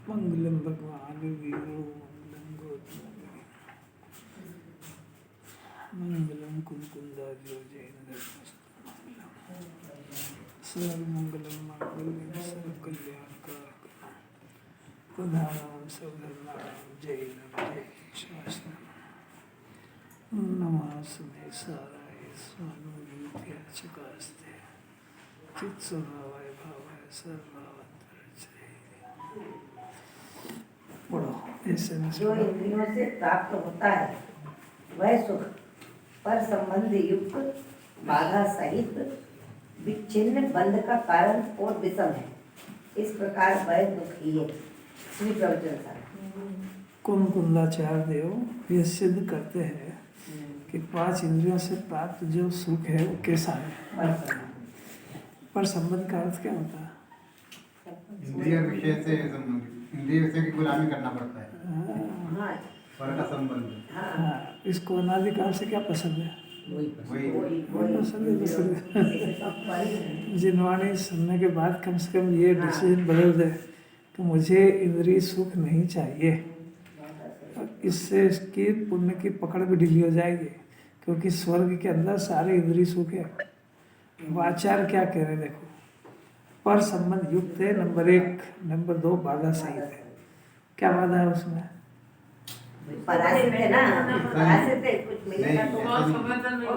मंगलम भगवान वीरो मंगलम गौतम मंगलम कुंकुंदार्यो जैन सर्वमंगलम मंगलम सर्व कल्याणकारक प्रधानम सर्वधर्माणां जैनम जय शास्त्रम नमः समेसाराय स्वानुभूत्या चकास्ते चित्स्वभावाय भावाय सर्वावतरचे पढ़ो ऐसे में जो इंद्रियों से प्राप्त होता है वह सुख पर संबंध युक्त बाधा सहित विच्छिन्न बंध का कारण और विषम है। इस प्रकार वह दुख ही है। श्री प्रवचन कुंकुंदाचार्य देव ये सिद्ध करते हैं कि 5 इंद्रियों से प्राप्त जो सुख है वो कैसा है। पर संबंध का अर्थ क्या होता है? इंद्रिय विषय से संबंधित, इंद्रिय विषय की गुलामी करना पड़ता है। स्वर का संबंध। हाँ, इसको अनादिकाल से क्या पसंद है? वही पसंद है। जिनवाणी सुनने के बाद कम से कम ये डिसीजन बदल दे कि मुझे इंद्रिय सुख नहीं चाहिए। इससे इसकी पुण्य की पकड़ भी ढीली हो जाएगी, क्योंकि स्वर्ग के अंदर सारे इंद्रिय सुख है। वाचार क्या कह रहे देखो, पर संबंध युक्त है नंबर 1, नंबर 2 बाधा सहित है। क्या बाधा है उसमें? पराजित है ना, पराजित है, कुछ मिलेगा तो और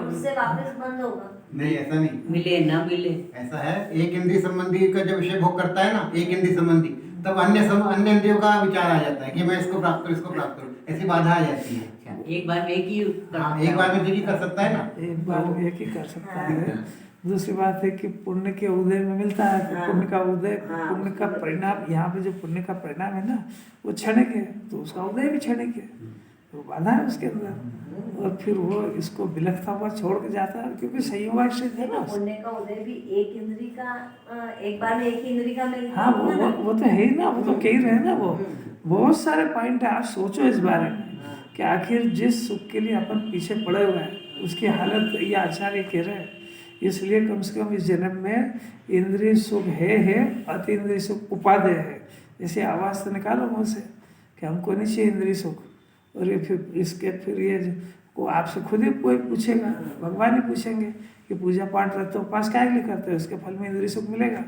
उससे वापस बंद होगा। नहीं, ऐसा नहीं, मिले ना मिले, ऐसा है। एक इंद्रिय संबंधी का जब विषय भोग करता है ना, एक इंद्रिय संबंधी, तब अन्य इंद्रियों का विचार आ जाता है कि मैं इसको प्राप्त करूं, इसको प्राप्त करूं, ऐसी बाधा आ जाती है। एक बार में एक ही एक बार में एक ही कर सकता है ना, एक बार में एक ही कर सकता है। दूसरी बात है कि पुण्य के उदय में मिलता है कि पुण्य का उदय, पुण्य का परिणाम, यहाँ पे जो पुण्य का परिणाम है ना वो क्षणिक है, तो उसका उदय भी क्षणिक है, तो बाधा है उसके अंदर। और फिर वो इसको विलखता हुआ छोड़ के जाता है, क्योंकि संयोगाश्रित है ना। पुण्य का उदय भी एक इंद्री का, एक बार में एक ही इंद्री का मिलता हाँ, वो तो है ही ना, वो तो कह रहे हैं ना। वो बहुत सारे पॉइंट है। आप सोचो इस बारे में कि आखिर जिस सुख के लिए अपन पीछे पड़े हुए हैं उसकी हालत ये आचार्य कह रहे हैं। इसलिए कम से कम इस जन्म में इंद्रिय सुख है, अति इंद्रिय सुख उपादेय है। जैसे आवाज़ तो निकालो मुँह से कि हमको नहीं चाहिए इंद्रिय सुख, और ये फिर ये को आपसे खुद ही कोई पूछेगा, भगवान ही पूछेंगे कि पूजा पाठ रहते उपास क्या लिए करते हैं, उसके फल में इंद्रिय सुख मिलेगा।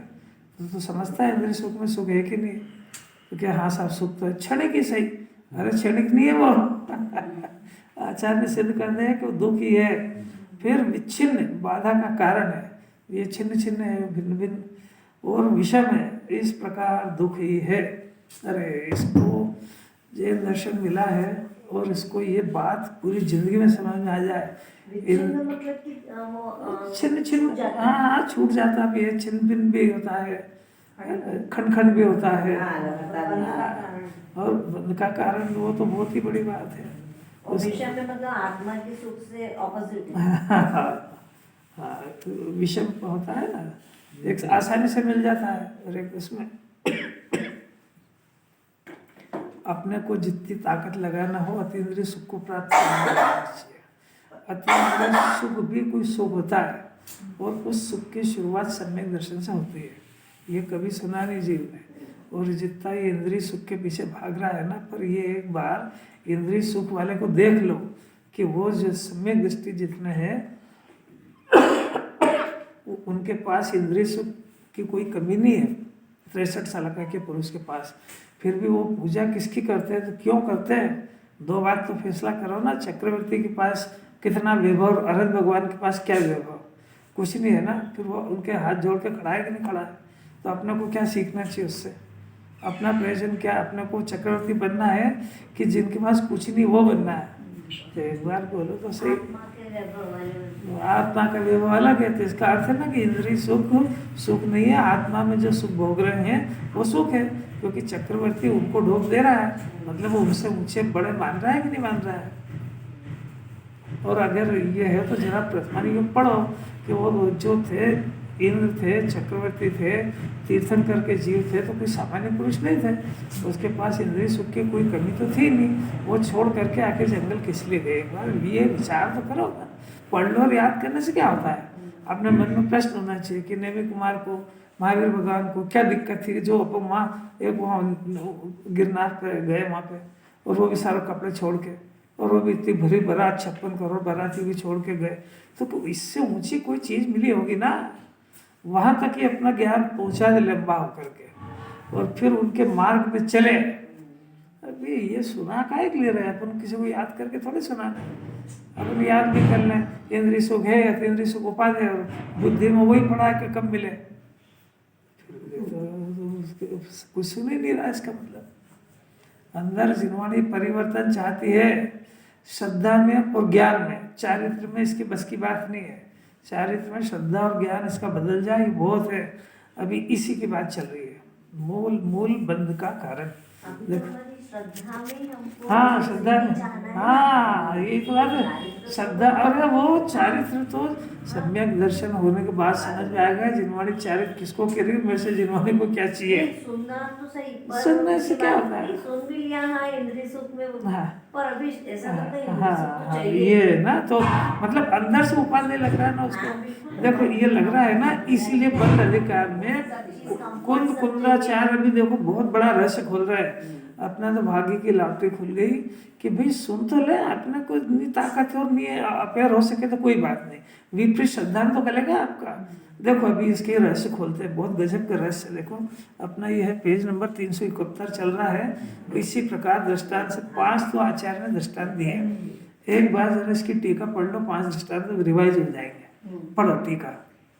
तो समझता है इंद्रिय सुख में सुख है कि नहीं? तो क्या हाँ साहब सुख तो है, क्षणिक ही सही। अरे क्षणिक नहीं है वो आचार्य सिद्ध करते हैं कि वो दुख ही है, फिर विच्छिन्न बाधा का कारण है। ये छिन्न छिन्न है, भिन्न भिन्न और विषम है, इस प्रकार दुख ही है। अरे इसको जैन दर्शन मिला है, और इसको ये बात पूरी जिंदगी में समझ में आ जाए। मतलब कि छिन्न छिन्न, हाँ छूट जाता भी है, छिन्न भिन्न भी होता है, खंड खंड भी होता है, और बंध का कारण वो तो बहुत ही बड़ी बात है। और विषम में मतलब आत्मा के सुख से ऑपोजिट है। हाँ, विषम होता है ना, एक आसानी से मिल जाता है, और एक उसमें अपने को जितनी ताकत लगाना हो अतीन्द्रिय सुख को प्राप्त करना चाहिए। अतीन्द्रिय सुख भी कोई सुख होता है, और उस सुख की शुरुआत सम्यक दर्शन से होती है। ये कभी सुना नहीं जीव ने। और जितना ये इंद्रिय सुख के पीछे भाग रहा है ना, पर ये एक बार इंद्रिय सुख वाले को देख लो कि वो जो सम्यक दृष्टि जितने हैं उनके पास इंद्रिय सुख की कोई कमी नहीं है। 63 साल का के पुरुष के पास, फिर भी वो पूजा किसकी करते हैं, तो क्यों करते हैं? 2 बात तो फैसला करो ना। चक्रवर्ती के पास कितना वैभव, अरहत भगवान के पास क्या वैभव, कुछ नहीं है ना। फिर वो उनके हाथ जोड़ के खड़ा है कि नहीं खड़ा है? तो अपने को क्या सीखना चाहिए उससे? अपना प्रयोजन क्या? अपने को चक्रवर्ती बनना है कि जिनके पास कुछ नहीं वो बनना है? तो एक बार बोलो तो सही। आत्मा का वैभव अलग है, तो इसका अर्थ है ना कि इंद्रिय सुख नहीं है, आत्मा में जो सुख भोग रहे हैं वो सुख है। क्योंकि चक्रवर्ती उनको ढोक दे रहा है, मतलब वो उनसे ऊंचे बड़े मान रहा है कि नहीं मान रहा है। और अगर ये है तो जरा प्रथमा युग पढ़ो कि वो जो थे इंद्र थे, चक्रवर्ती थे, तीर्थंकर के जीव थे, तो कोई सामान्य पुरुष नहीं थे। उसके पास इंद्रिय सुख की कोई कमी तो थी नहीं। वो छोड़ करके आके जंगल किस लिए गए? एक बार ये विचार तो करो ना। पढ़ लो और याद करने से क्या होता है? अपने मन में प्रश्न होना चाहिए कि नेमी कुमार को महावीर भगवान को क्या दिक्कत थी, जो अपन वहाँ एक वहाँ गिरनार पे गए वहाँ पे, और वो भी सारे कपड़े छोड़ के, और वो भी इतनी भरी बारात 56 करोड़ बाराती भी छोड़ के गए, तो इससे ऊंची कोई चीज़ मिली होगी ना। वहाँ तक ही अपना ज्ञान पहुँचा दे लंबा होकर के, और फिर उनके मार्ग पे चले। अभी ये सुना काहे के ले रहे हैं, अपन किसी को याद करके थोड़े सुनाना, अपन याद भी कर लें। इंद्रिय सुख है, इंद्रिय सुख उपाधि, और बुद्धि में वही पड़ा है कि कब मिले, तो कुछ सुन ही नहीं रहा। इसका मतलब अंदर जिन्होंने परिवर्तन चाहती है, श्रद्धा में और ज्ञान में, चारित्र में इसकी बस की बात नहीं है। चारित्र में श्रद्धा और ज्ञान इसका बदल जाए बहुत है। अभी इसी की बात चल रही है, मूल बंध का कारण। श्रद्धा में हमको हाँ श्रद्धा में, जाना है। हाँ यही तो बात है। श्रद्धा और वो चारित्र तो सम्यक दर्शन होने के बाद समझ में आएगा जिन्होंने चारित्र किसको कह रही, मेरे से जिन्होंने को क्या चाहिए। सुनना तो सही, सुनने से क्या होता है? सुन भी लिया, हाँ इंद्रिय सुख में वो, हाँ। पर अभी ऐसा लगता है हाँ इंद्रिय सुख तो हाँ चाहिए। ये है ना, तो मतलब अंदर से उपाधि लग रहा है ना उसको। हाँ, बिल्कुल। देखो ये लग रहा है ना, इसीलिए बंद अधिकार में कुंद कुंदाचार्य अभी देखो बहुत बड़ा रहस्य खोल रहा है। अपना तो भाग्य की लॉटरी खुल गई कि भाई सुन तो ले, अपने को इतनी ताकत और नहीं अपेयर हो सके तो कोई बात नहीं, विपरीत श्रद्धा तो करेगा आपका। देखो अभी इसके रहस्य खोलते हैं, बहुत गजब का रहस्य। देखो अपना ये है पेज नंबर 371 चल रहा है। इसी प्रकार दृष्टांत से 5 तो आचार्य ने दृष्टांत दिए। एक बार जरा इसकी टीका पढ़ लो, 5 दृष्टांत रिवाइज हो जाएंगे। पढ़ो टीका।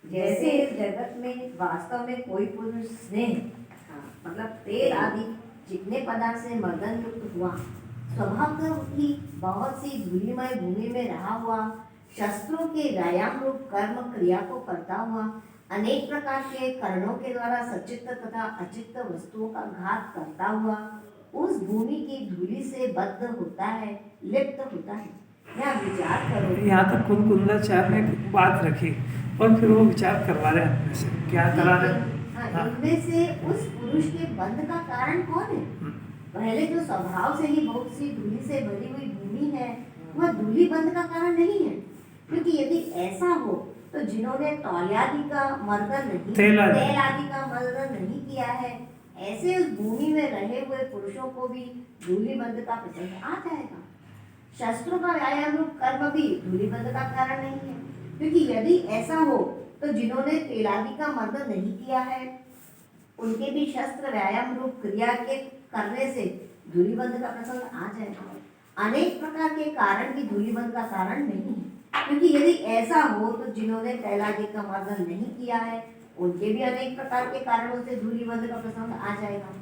जैसे इस जगत में वास्तव में कोई पुरुष स्नेह, मतलब तेल आदि जितने पदार्थ से मर्दन युक्त हुआ, स्वभाव ही बहुत सी धूलिमय भूमि में रहा हुआ, शस्त्रों के व्यायाम रूप कर्म क्रिया को करता हुआ, अनेक प्रकार के कर्णों के द्वारा सचित्त तथा अचित्त वस्तुओं का घात करता हुआ, उस भूमि की धूलि से बद्ध होता है, लिप्त होता है। यहाँ विचार करो। यहाँ तक कुंद कुंदाचार्य ने एक बात रखी और फिर वो विचार करवा रहे हैं अपने से, क्या करा रहे हैं। हाँ। इनमें से उस पुरुष के बंध का कारण कौन है? पहले जो स्वभाव से ही बहुत सी धूलि से भरी हुई भूमि है, वह धूलि बंध का कारण नहीं है, क्योंकि यदि ऐसा हो तो जिन्होंने तौलियादि का मर्दन नहीं, तेल आदि का मर्दन नहीं किया है, ऐसे उस भूमि में रहे हुए पुरुषों को भी धूलि बंध का प्रसंग आ जाएगा। शस्त्रों का व्यायाम रूप कर्म भी धूलि बंध का कारण नहीं है, क्योंकि यदि ऐसा हो तो जिन्होंने तेल आदि का मर्दन नहीं किया है, उनके भी शस्त्र व्यायाम रूप क्रिया के करने से धूलिबंध का प्रसंग आ जाएगा। अनेक प्रकार के कारण भी धूलिबंध का कारण नहीं है, क्योंकि यदि ऐसा हो तो जिन्होंने तेल आदि का मर्दन नहीं किया है, उनके भी अनेक प्रकार के कारणों से धूलिबंध का प्रसंग आ जाएगा।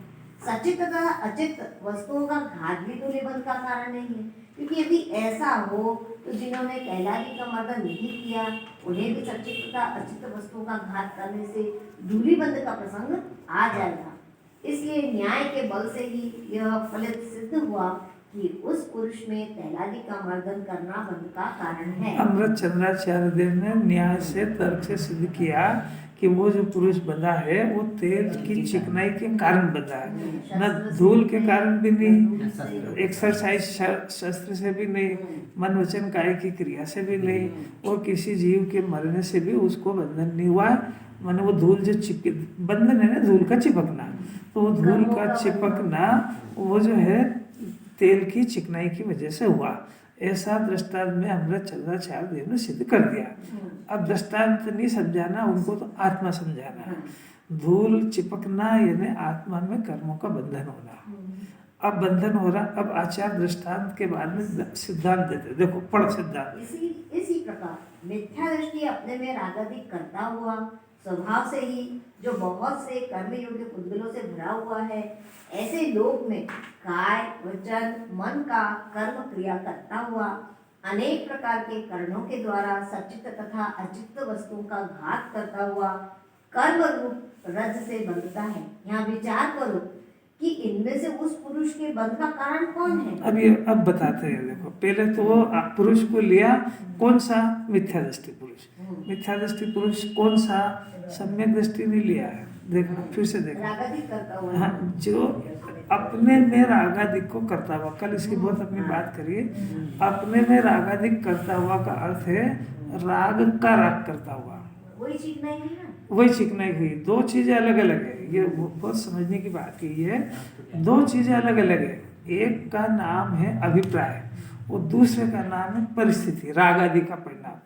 सचित तथा अचित वस्तुओं का घात भी धूलिबंध का कारण नहीं है, क्योंकि यदि ऐसा हो तो जिन्होंने तेल आदि का मर्दन नहीं किया, उन्हें भी सचित तथा अचित वस्तुओं का घात करने से धूलिबंध का प्रसंग आ जाएगा। इसलिए न्याय के बल से ही यह फलित सिद्ध हुआ कि उस पुरुष में तेल आदि का मर्दन करना बंध का कारण है। अमृत चंद्राचार्य देव ने न्याय से तर्क से सिद्ध किया कि वो जो पुरुष बंधा है वो तेल की चिकनाई के कारण बंधा है, न धूल के कारण भी नहीं, एक्सरसाइज शस्त्र से भी नहीं, मन वचन काय की क्रिया से भी नहीं, और किसी जीव के मरने से भी उसको बंधन नहीं हुआ। माने वो धूल जो बंधन है ना, धूल का चिपकना, तो वो धूल का चिपकना वो जो है तेल की चिकनाई की वजह से हुआ। ऐसा दृष्टांत में अमृत चंद्राचार्य देव ने सिद्ध कर दिया। अब दृष्टांत नहीं समझाना उनको, तो आत्मा समझाना। धूल चिपकना यानी आत्मा में कर्मों का बंधन होना। अब बंधन हो रहा, अब आचार्य दृष्टांत के बाद में सिद्धांत देते। देखो पढ़ सिद्धांत। इसी प्रकार मिथ्या दृष्टि अपने में रागाधिक करता हुआ, स्वभाव से ही जो बहुत से कर्म योग्य पुद्गलों से भरा हुआ है, ऐसे लोक में काय वचन मन का कर्म क्रिया करता हुआ, अनेक प्रकार के कर्णों के द्वारा सचित तथा अचित वस्तुओं का घात करता हुआ, कर्म रूप रज से बंधता है। यहाँ विचार करो कि इनमें से उस पुरुष के बंध का कारण कौन है। अब बताते हैं। देखो पहले तो वो पुरुष को लिया, कौन सा? मिथ्या दृष्टि पुरुष। मिथ्या दृष्टि पुरुष कौन सा? सम्यक दृष्टि नहीं लिया है। देखना फिर से देखना। रागाधिक करता हुआ, हाँ, जो अपने में रागाधिक को करता हुआ, कल इसकी बहुत अपनी बात करिए। अपने में रागाधिक करता हुआ का अर्थ है राग का राग करता हुआ। वही चीज नहीं है ना, वही चिकनाई हुई। दो चीज़ें अलग अलग है, ये बहुत समझने की बात है। ये दो चीज़ें अलग अलग है। एक का नाम है अभिप्राय और दूसरे का नाम है परिस्थिति, राग आदि का परिणाम।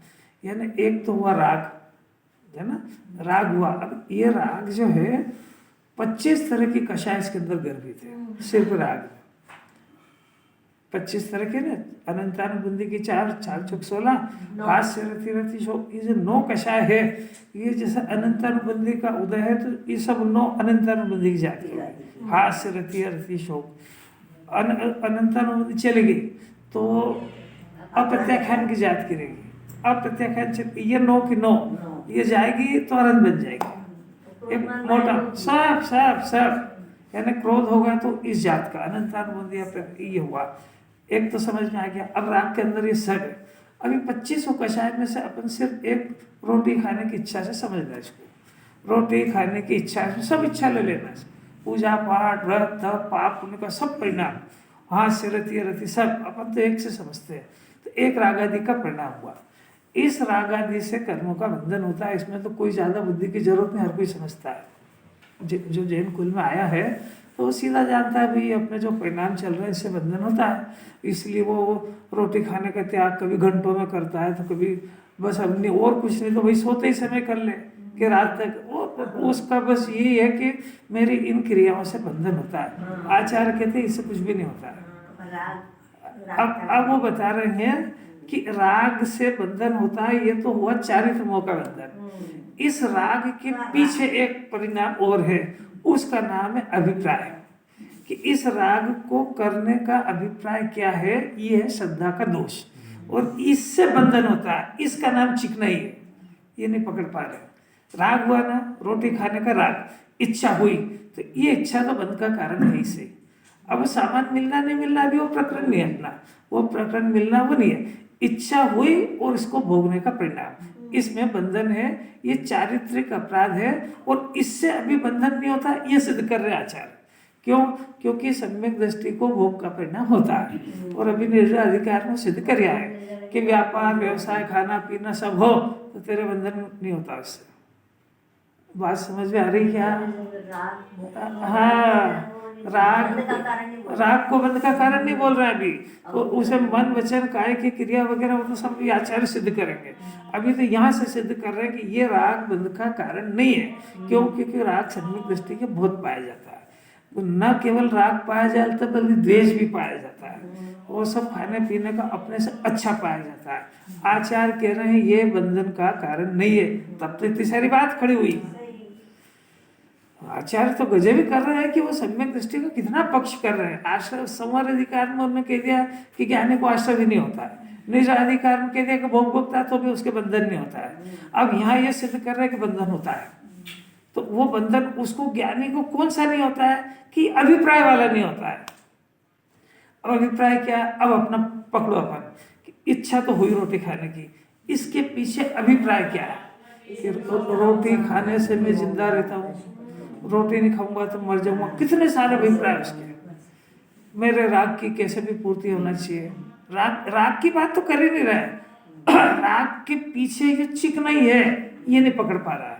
यानी एक तो हुआ राग, है ना, राग हुआ। अब ये राग जो है 25 तरह की कषाय इसके अंदर गर्भित है, सिर्फ राग 25 तरह के ना, अनंतानुबंधी की 4 चौक 16, हास्य रति रति शोक, ये जो 9 कषाय है, ये जैसे अनंतानुबंधी का उदय है तो ये सब 9 अनंतानुबंधी की जाती है। हास्य रति रति शोक, अनंतानुबंधी चलेगी तो अप्रत्याख्यान की जात गिरेगी। अप्रत्याख्यान ये 9 की 9 ये जाएगी तो अनंत बन जाएगी। एक मोटा सब यानी क्रोध होगा तो इस जात का अनंतानुबंधी ये हुआ। एक तो समझ में आ गया। अब राग के अंदर ये सब है। अभी 25 कषाय में से अपन सिर्फ एक रोटी खाने की इच्छा से समझना इसको। रोटी खाने की इच्छा है, सब इच्छा ले लेना। पूजा पाठ व्रत तप पाप पुण्य का सब परिणाम, हास्य रति रति सब अपन तो एक से समझते हैं। तो एक राग आदि का परिणाम हुआ। इस राग आदि से कर्मों का बंधन होता है। इसमें तो कोई ज़्यादा बुद्धि की जरूरत नहीं, हर कोई समझता है। जो जैन कुल में आया है तो वो सीधा जानता है भाई अपने जो परिणाम चल रहे हैं इससे बंधन होता है। इसलिए वो रोटी खाने का त्याग कभी घंटों में करता है, तो कभी बस अपनी और कुछ नहीं तो भाई सोते ही समय कर ले कि रात तक। वो उसका बस यही है कि मेरी इन क्रियाओं से बंधन होता है। आचार्य कहते हैं इससे कुछ भी नहीं होता है। अब वो बता रहे हैं कि राग से बंधन होता है। ये तो हुआ चारित्र मोह का बंधन। इस राग के पीछे एक परिणाम और है, उसका नाम है अभिप्राय। कि इस राग को करने का अभिप्राय क्या है, ये है श्रद्धा का दोष और इससे बंधन होता है। इसका नाम चिकनाई है। ये नहीं पकड़ पा रहे। राग हुआ ना, रोटी खाने का राग, इच्छा हुई तो ये इच्छा तो बंध का कारण है इसे। अब सामान मिलना नहीं मिलना अभी वो प्रकरण नहीं है अपना, वो प्रकरण मिलना वो नहीं है। इच्छा हुई और इसको भोगने का परिणाम, इसमें बंधन है। ये चारित्रिक अपराध है और इससे अभी बंधन नहीं होता, ये सिद्ध कर रहे आचार्य। क्यों? क्योंकि सम्यक दृष्टि को भोग का परिणाम होता है और अभी निर्णय अधिकार में सिद्ध कर है कि व्यापार व्यवसाय खाना पीना सब हो तो तेरे बंधन नहीं होता उससे। बात समझ में आ रही क्या? हाँ, राग को बंध का कारण नहीं बोल रहे हैं अभी। तो उसे मन वचन काय की क्रिया वगैरह वो तो सब आचार्य सिद्ध करेंगे। अभी तो यहाँ से सिद्ध कर रहे हैं कि ये राग बंध का कारण नहीं है। क्यों? क्योंकि राग सम्यक दृष्टि के बहुत पाया जाता है। तो न केवल राग पाया जाता है बल्कि द्वेष भी पाया जाता है। वो सब खाने पीने का अपने से अच्छा पाया जाता है। आचार्य कह रहे हैं ये बंधन का कारण नहीं है। तब तो इतनी सारी बात खड़ी हुई। आचार्य तो गजब ही कर रहे हैं कि वो सम्यक दृष्टि का कितना पक्ष कर रहे हैं। आश्रय संवर अधिकार में उन्होंने कह दिया कि ज्ञानी को आश्रय भी नहीं होता है। निज अधिकार में कह दिया कि भोग भोगता है तो भी उसके बंधन नहीं होता है। अब यहाँ ये सिद्ध कर रहे हैं कि बंधन होता है। तो वो बंधन उसको ज्ञानी को कौन सा नहीं होता है कि अभिप्राय वाला नहीं होता है। अब अभिप्राय क्या? अब अपना पकड़ो अपन। इच्छा तो हुई रोटी खाने की, इसके पीछे अभिप्राय क्या है कि रोटी खाने से मैं जिंदा रहता हूँ, रोटी नहीं खाऊंगा तो मर जाऊंगा। कितने सारे अभिप्राय उसके। मेरे राग की कैसे भी पूर्ति होना चाहिए। राग की बात तो कर ही नहीं रहा है। राग के पीछे ये चिकनाई है, ये नहीं पकड़ पा रहा है।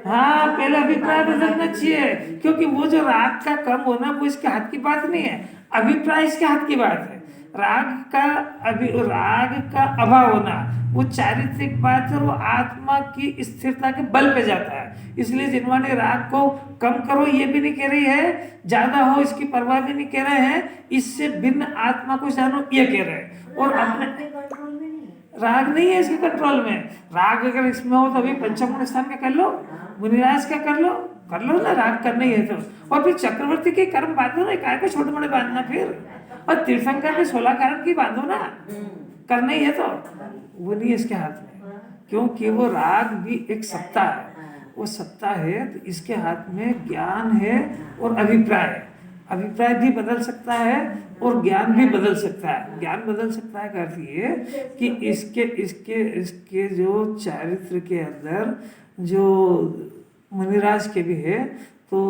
हाँ, पहले अभिप्राय बदलना चाहिए। क्योंकि वो जो राग का कम होना वो इसके हाथ की बात नहीं है, अभिप्राय इसके हाथ की बात है। राग का अभाव होना वो चारित्रिक बात है, वो आत्मा की स्थिरता के बल पे जाता है। इसलिए जिन्होंने राग को कम करो ये भी नहीं कह रही है, ज्यादा हो इसकी परवाह भी नहीं कह रहे हैं, इससे भिन्न आत्मा को जानो ये कह रहे हैं। और अपने राग नहीं है इसके कंट्रोल में। राग अगर इसमें हो तो अभी पंचम स्थान का कर लो, मुनिराज का कर लो ना। राग करना ही है तो। और फिर चक्रवर्ती के कर्म बांधो ना, काय को छोटे बड़े बांधना फिर। और तीर्थंकर के 16 कारण की बांधो ना, करना ही है तो। वो नहीं है इसके हाथ में, क्योंकि वो राग भी एक सत्ता है। वो सत्ता है तो इसके हाथ में ज्ञान है और अभिप्राय है। अभिप्राय भी बदल सकता है और ज्ञान भी बदल सकता है। ज्ञान बदल सकता है का अर्थ ये कि इसके जो चारित्र के अंदर जो मुनिराज के भी है तो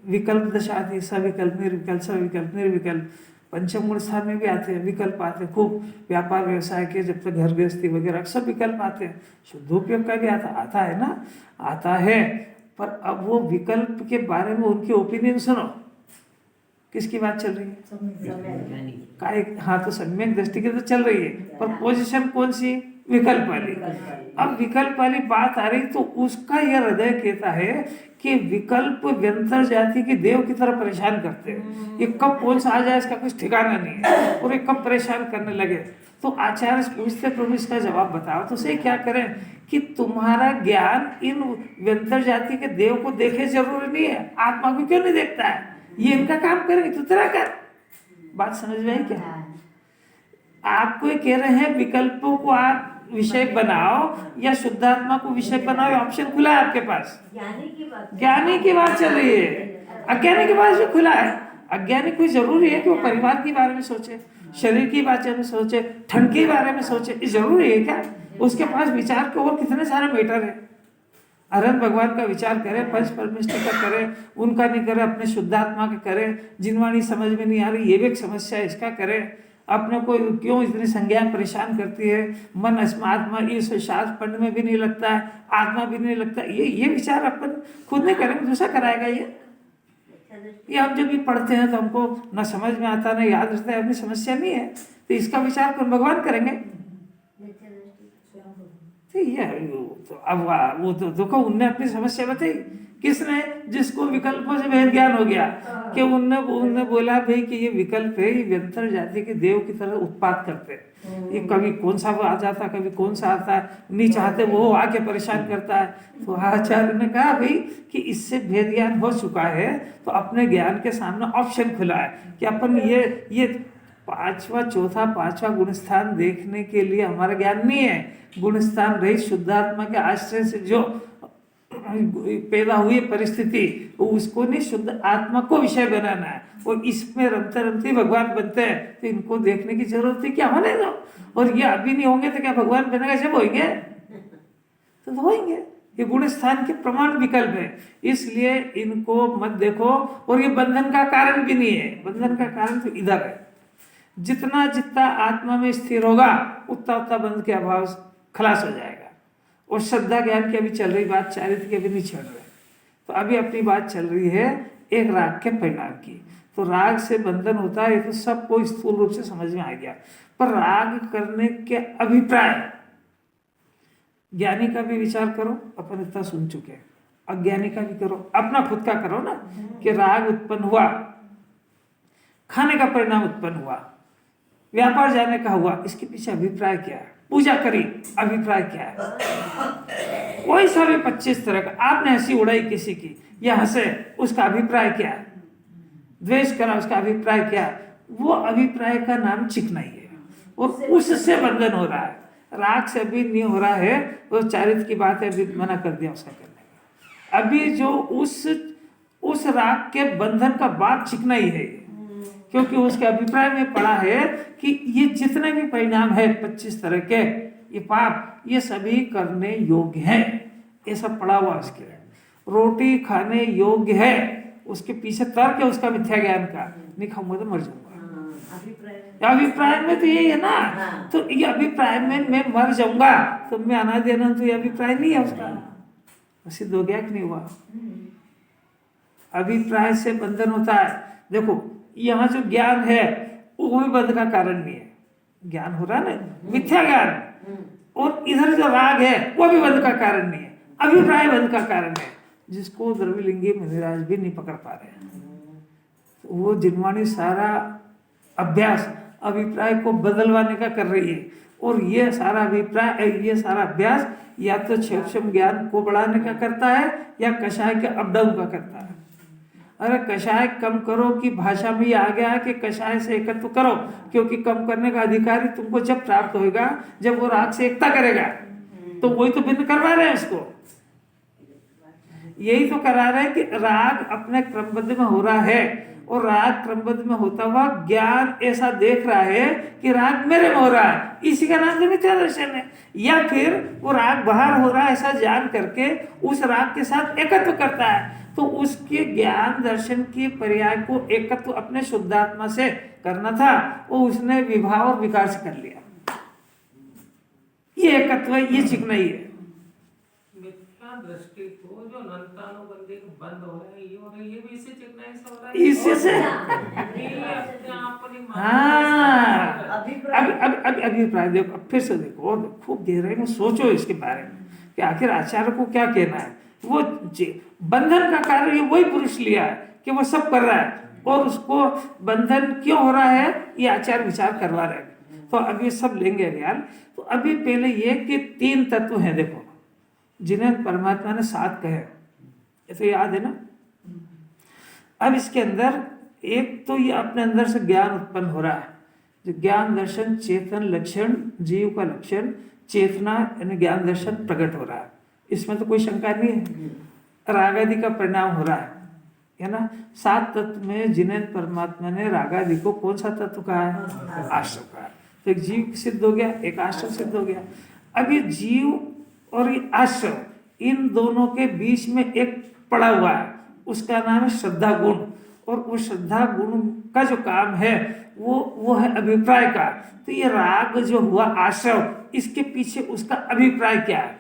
विकल्प दशा थी, सविकल्प निर्विकल्प सविकल्प निर्विकल्प। पंचम गुण स्थान में भी आते हैं, विकल्प आते हैं खूब, व्यापार व्यवसाय के, जब तक घर गृहस्थी वगैरह सब विकल्प आते हैं। शुद्धोपयोग का भी आता है ना, आता है। पर अब वो विकल्प के बारे में उनकी ओपिनियन सुनो, किसकी बात चल रही है? काय, हाँ, तो सम्यक दृष्टि की तो चल रही है, पर पोजीशन कौन सी? विकल्प वाली। अब विकल्प वाली बात आ रही, तो उसका यह हृदय कहता है कि विकल्प व्यंतर जाति के देव की तरह परेशान करते हैं। ये कब कौन सा आ जाए इसका कुछ ठिकाना नहीं है, और ये कब परेशान करने लगे। तो आचार्य पूछते, प्रभु इसका जवाब बताओ तो सही, क्या करें कि तुम्हारा ज्ञान इन व्यंतर जाति के देव को देखे जरूरी नहीं है, आत्मा को क्यों नहीं देखता है? ये इनका काम करेंगे, तू तेरा कर। बात समझ में आई क्या? आपको ये कह रहे हैं विकल्पों को आप विषय बनाओ या शुद्धात्मा को विषय बनाओ, ऑप्शन खुला है आपके पास। ज्ञानी की बात चल रही है, अज्ञानी के पास भी खुला है। अज्ञानी कोई जरूरी है कि वो परिवार के बारे में सोचे, शरीर की बारे में सोचे, ठंड के बारे में सोचे, ये जरूरी है क्या? उसके पास विचार के और कितने सारे मैटर है। अरहंत भगवान का विचार करे, पंच परमेष्टि का करे, उनका नहीं करे, अपने शुद्धात्मा का करे, जिनवाणी समझ में नहीं आ रही ये भी एक समस्या है, इसका करे। अपने को क्यों इतनी संज्ञाएं परेशान करती है, मन अस्मात्मा, ये शास्त्र पढ़ने में भी नहीं लगता है, आत्मा भी नहीं लगता, ये विचार अपन खुद नहीं करेंगे, दूसरा कराएगा। ये हम जब भी पढ़ते हैं तो हमको ना समझ में आता, ना याद रहता है, अपनी समस्या नहीं है, तो इसका विचार कौन? भगवान करेंगे। तो ये तो अब वो तो देखो, उनने अपनी समस्या बताई, किसने? जिसको विकल्पों से भेद ज्ञान हो गया, कि उनने बोला भाई कि ये विकल्प है, ये व्यंतर जाति के देव की तरह उत्पात करते हैं, ये कभी कौन सा आ जाता है, कभी कौन सा आता है, नहीं चाहते वो आके परेशान करता है। तो आचार्य ने कहा भाई कि इससे भेद ज्ञान हो चुका है, तो अपने ज्ञान के सामने ऑप्शन खुला है कि अपन ये पांचवा, चौथा, पांचवा गुणस्थान देखने के लिए हमारा ज्ञान नहीं है। गुणस्थान रहित शुद्धात्मा के आश्रय से जो पैदा हुई परिस्थिति, उसको नहीं, शुद्ध आत्मा को विषय बनाना है, और इसमें रमते रमते भगवान बनते हैं। तो इनको देखने की जरूरत है क्या? होने दो। और ये अभी नहीं होंगे तो क्या भगवान बनेगा? जब होंगे तो होंगे। ये गुणस्थान के प्रमाण विकल्प है, इसलिए इनको मत देखो। और ये बंधन का कारण भी नहीं है, बंधन का कारण तो इधर है। जितना जितना आत्मा में स्थिर होगा, उतना उतना बंध के अभाव खलास हो जाएगा। और श्रद्धा ज्ञान की अभी चल रही बात, चारित्र की अभी नहीं चल रही। तो अभी अपनी बात चल रही है एक राग के परिणाम की। तो राग से बंधन होता है, ये तो सबको स्थूल रूप से समझ में आ गया। पर राग करने के अभिप्राय, ज्ञानी का भी विचार करो, अपन इतना सुन चुके हैं, अज्ञानी का भी करो, अपना खुद का करो ना, कि राग उत्पन्न हुआ, खाने का परिणाम उत्पन्न हुआ, व्यापार जाने का हुआ, इसके पीछे अभिप्राय क्या है? पूजा करी, अभिप्राय क्या है? कोई सा भी 25 तरह का, आपने हंसी उड़ाई किसी की या हंसे, उसका अभिप्राय क्या है? द्वेष करा, उसका अभिप्राय क्या है? वो अभिप्राय का नाम चिकनाई है, और उससे बंधन हो रहा है। राग से अभी नहीं हो रहा है, वो चारित्र की बात है, अभी मना कर दिया उसका करने का। अभी जो उस राग के बंधन का बात चिकनाई है, क्योंकि उसके अभिप्राय में पड़ा है कि ये जितने भी परिणाम है 25 तरह के, ये पाप, ये सभी करने योग्य है, ये सब पड़ा हुआ उसके। रोटी खाने योग्य है, उसके पीछे तर्क है उसका मिथ्या ज्ञान का, नहीं खाऊंगा तो मर जाऊंगा। अभिप्राय में तो यही है ना। तो ये अभिप्राय में मैं मर जाऊंगा, तो मैं अनादि अनंत, तो ये अभिप्राय नहीं है उसका। सिद्ध हो गया कि नहीं हुआ? अभिप्राय से बंधन होता है। देखो यहाँ जो ज्ञान है वो भी बंध का कारण नहीं है, ज्ञान हो रहा है ना, मिथ्या ज्ञान। और इधर जो राग है वो भी बंध का कारण नहीं है, अभिप्राय बंध का कारण है, जिसको द्रविलिंगी मुनिराज भी नहीं पकड़ पा रहे हैं। तो वो जिनवाणी सारा अभ्यास अभिप्राय को बदलवाने का कर रही है, और ये सारा अभिप्राय, ये सारा अभ्यास या तो क्षेम ज्ञान को बढ़ाने का करता है, या कषाय के अपडाउन का करता है। अरे कषाय कम करो की भाषा में ये आ गया है कि कषाय से एकत्व करो, क्योंकि कम करने का अधिकारी तुमको जब प्राप्त होगा, जब वो राग से एकता करेगा। तो वही तो भिन्न करवा रहे हैं उसको, यही तो करा रहे हैं कि राग अपने क्रमबद्ध में हो रहा है, और राग क्रमबद्ध में होता हुआ ज्ञान ऐसा देख रहा है कि राग मेरे में हो रहा है, इसी का नाम तो मिथ्या दर्शन है। या फिर वो राग बाहर हो रहा है ऐसा जान करके उस राग के साथ एकत्व करता है। तो उसके ज्ञान दर्शन के पर्याय को एकत्व अपने शुद्धात्मा से करना था, वो उसने विभाव और विकार से कर लिया। ये एकत्व है, ये चिकनाई है। मिथ्या दृष्टि को जो अनंतानुबंधी बंद हो रहा है, ये हो रहा है, ये भी इसी चिकनाई से हो रहा है। इससे से ये अपने आप को नहीं मान हाँ, रहा। अभिप्राय देखो, अब फिर से देखो और खूब गहराई में सोचो इसके बारे में कि आखिर आचार्य को क्या कहना है। वो बंधन का कारण ये वही पुरुष लिया है कि वो सब कर रहा है, और उसको बंधन क्यों हो रहा है ये आचार्य विचार करवा रहे हैं। तो अब ये सब लेंगे यार। तो अभी पहले ये कि 3 तत्व हैं देखो, जिन्हें परमात्मा ने 7 कहे, ये तो याद है ना। अब इसके अंदर एक तो ये अपने अंदर से ज्ञान उत्पन्न हो रहा है, जो ज्ञान दर्शन चेतन लक्षण, जीव का लक्षण चेतना यानी ज्ञान दर्शन प्रकट हो रहा है, इसमें तो कोई शंका नहीं है। रागादि का परिणाम हो रहा है ना। 7 तत्व में जिन्हें परमात्मा ने रागादि को कौन सा तत्व कहा है? आश्रव कहा है। तो एक जीव सिद्ध हो गया, एक आश्रव सिद्ध हो गया। अब ये जीव और ये आश्रव, इन दोनों के बीच में एक पड़ा हुआ है, उसका नाम है श्रद्धा गुण। और वो श्रद्धा गुण का जो काम है वो है अभिप्राय का। तो ये राग जो हुआ आश्रव, इसके पीछे उसका अभिप्राय क्या है?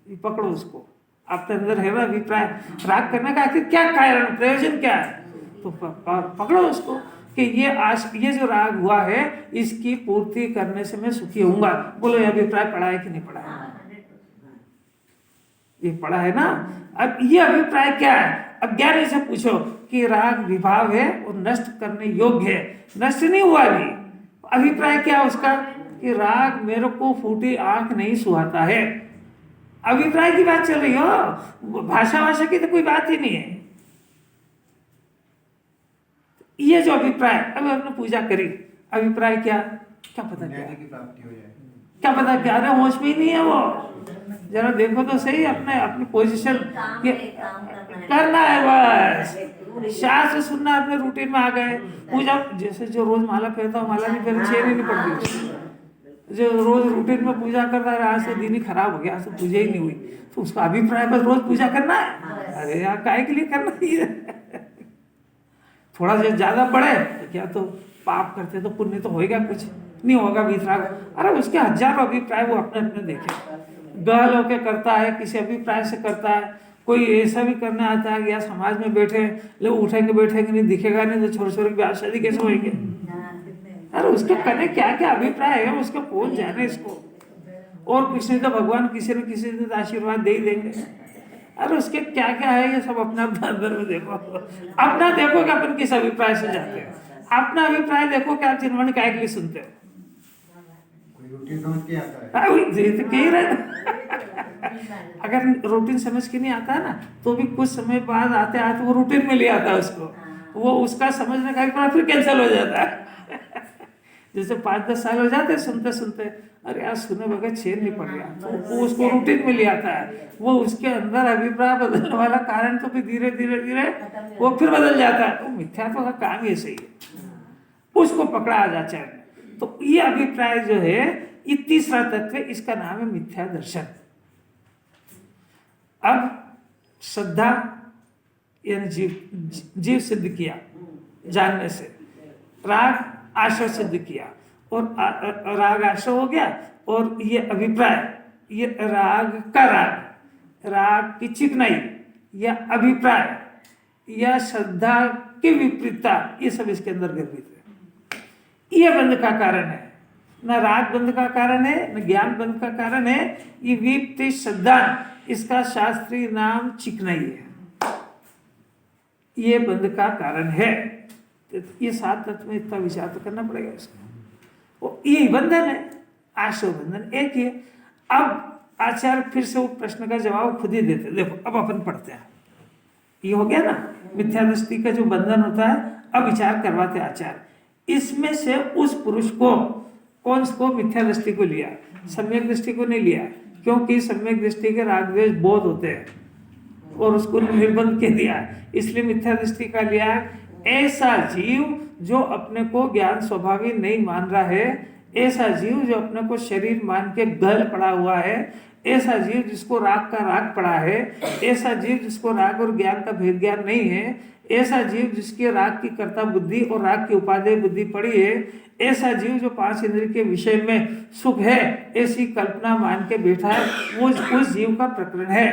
ये पकड़ो उसको, आपके अंदर है ना अभिप्राय। राग करने का आखिर क्या कारण, प्रयोजन क्या है? तो पकड़ो उसको कि ये जो राग हुआ है, इसकी पूर्ति करने से मैं सुखी होऊंगा। बोलो ये अभिप्राय पड़ा है कि नहीं पड़ा है? ये पड़ा है ना। अब ये अभिप्राय क्या है? अब ज्ञानी से पूछो कि राग विभाव है और नष्ट करने योग्य है, नष्ट नहीं हुआ अभी। अभिप्राय क्या उसका? कि राग मेरे को फूटी आंख नहीं सुहाता है। अभिप्राय की बात चल रही हो, भाषा की तो कोई बात ही नहीं है। ये जो अभिप्राय, अब हमने पूजा करी, अभिप्राय क्या पता क्या की प्राप्ति हो जाए, क्या पता क्या? अरे होश में ही नहीं है वो। जरा देखो तो सही अपनी पोजीशन करना है बस। शास्त्र सुनना अपने रूटीन में आ गए। पूजा जैसे जो रोज माला फेरता हूँ, माला नहीं फेर चेन ही नहीं पड़ती। जो रोज रूटीन में पूजा करता है, आज से दिन ही खराब हो गया, आज तो पूजा ही नहीं हुई, तो उसका अभिप्राय बस रोज पूजा करना है। अरे यार काहे के लिए करना ही है? थोड़ा सा ज्यादा बढ़े तो क्या, तो पाप करते तो पुण्य तो होएगा, कुछ नहीं होगा वितराग। अरे उसके हजारों अभिप्राय वो अपने अपने देखे। गहल होके करता है, किसी अभिप्राय से करता है। कोई ऐसा भी करना आता है कि यार समाज में बैठे लोग उठेंगे बैठेंगे नहीं, दिखेगा नहीं तो छोटे छोटे की ब्याह शादी कैसे होंगे? अरे उसके करने क्या क्या अभिप्राय है, उसका कौन जाने इसको। और कुछ नहीं तो भगवान किसी न किसी दिन आशीर्वाद दे ही देंगे। अरे उसके क्या क्या है, ये सब अपना अंदर में देखो। अपना देखो कि अपन किस अभिप्राय से जाते हैं, अपना अभिप्राय देखो कि आप चिन्मणि काय के लिए सुनते हो। रूटीन समझ के आता है। तो कही रहे अगर रूटीन समझ के नहीं आता है ना, तो भी कुछ समय बाद आते आते वो रूटीन में ले आता है उसको, वो उसका समझने का अभिप्राय फिर कैंसिल हो जाता है। जैसे 5-10 साल हो जाते सुनते सुनते, अरे यार सुने बगैर चैन नहीं पड़ गया, तो वो उसको रूटीन में ले आता है। वो उसके अंदर अभिप्राय बदलने वाला कारण तो फिर धीरे धीरे धीरे वो फिर बदल जाता है। तो मिथ्यात्व का काम ही सही है, उसको पकड़ा आ जाता है। तो ये अभिप्राय जो है, ये तीसरा तत्व है, इसका नाम है मिथ्या दर्शन। अब श्रद्धा यानी जीव सिद्ध किया जानने से, राग आश्रय सिद्ध किया, और राग आश्रय हो गया। और ये अभिप्राय, ये राग का राग की चिकनाई या अभिप्राय या श्रद्धा की विपरीतता, ये सब इसके अंदर गर्भित है। ये बंध का कारण है, न राग बंध का कारण है, न ज्ञान बंध का कारण है। ये विपरीत श्रद्धा, इसका शास्त्रीय नाम चिकनाई है, ये बंध का कारण है। ये 7 तत्व में इतना विचार तो करना पड़ेगा इसको। और यही बंधन है, आश्रय बंधन एक ही है। अब आचार्य फिर से वो प्रश्न का जवाब खुद ही देते। देखो अब अपन पढ़ते हैं, ये हो गया ना मिथ्या दृष्टि का जो बंधन होता है। अब विचार करवाते आचार्य, इसमें से उस पुरुष को कौन को मिथ्या दृष्टि को लिया, सम्यक दृष्टि को नहीं लिया, क्योंकि सम्यक दृष्टि के राग द्वेष बोध होते हैं और उसको निर्बंध के दिया, इसलिए मिथ्या दृष्टि का लिया। ऐसा जीव जो अपने को ज्ञान स्वभावी नहीं मान रहा है, ऐसा जीव जो अपने को शरीर मान के गल पड़ा हुआ है, ऐसा जीव जिसको राग का राग पड़ा है, ऐसा जीव जिसको राग और ज्ञान का भेद ज्ञान नहीं है, ऐसा जीव जिसके राग की कर्ता बुद्धि और राग की उपादेय बुद्धि पड़ी है, ऐसा जीव जो 5 इंद्रिय के विषय में सुख है ऐसी कल्पना मान के बैठा है, वो उस जीव का प्रकरण है।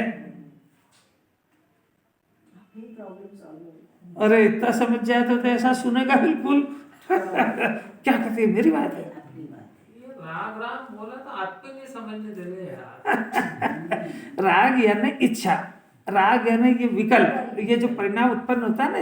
अरे इतना समझ जाए तो ऐसा सुनेगा बिल्कुल। क्या कहते हैं, मेरी बात है। ये राग राग बोला तो आपके नहीं समझने दे रहे यार। राग यानी इच्छा, राग यानी ये विकल्प, ये जो परिणाम उत्पन्न होता है ना,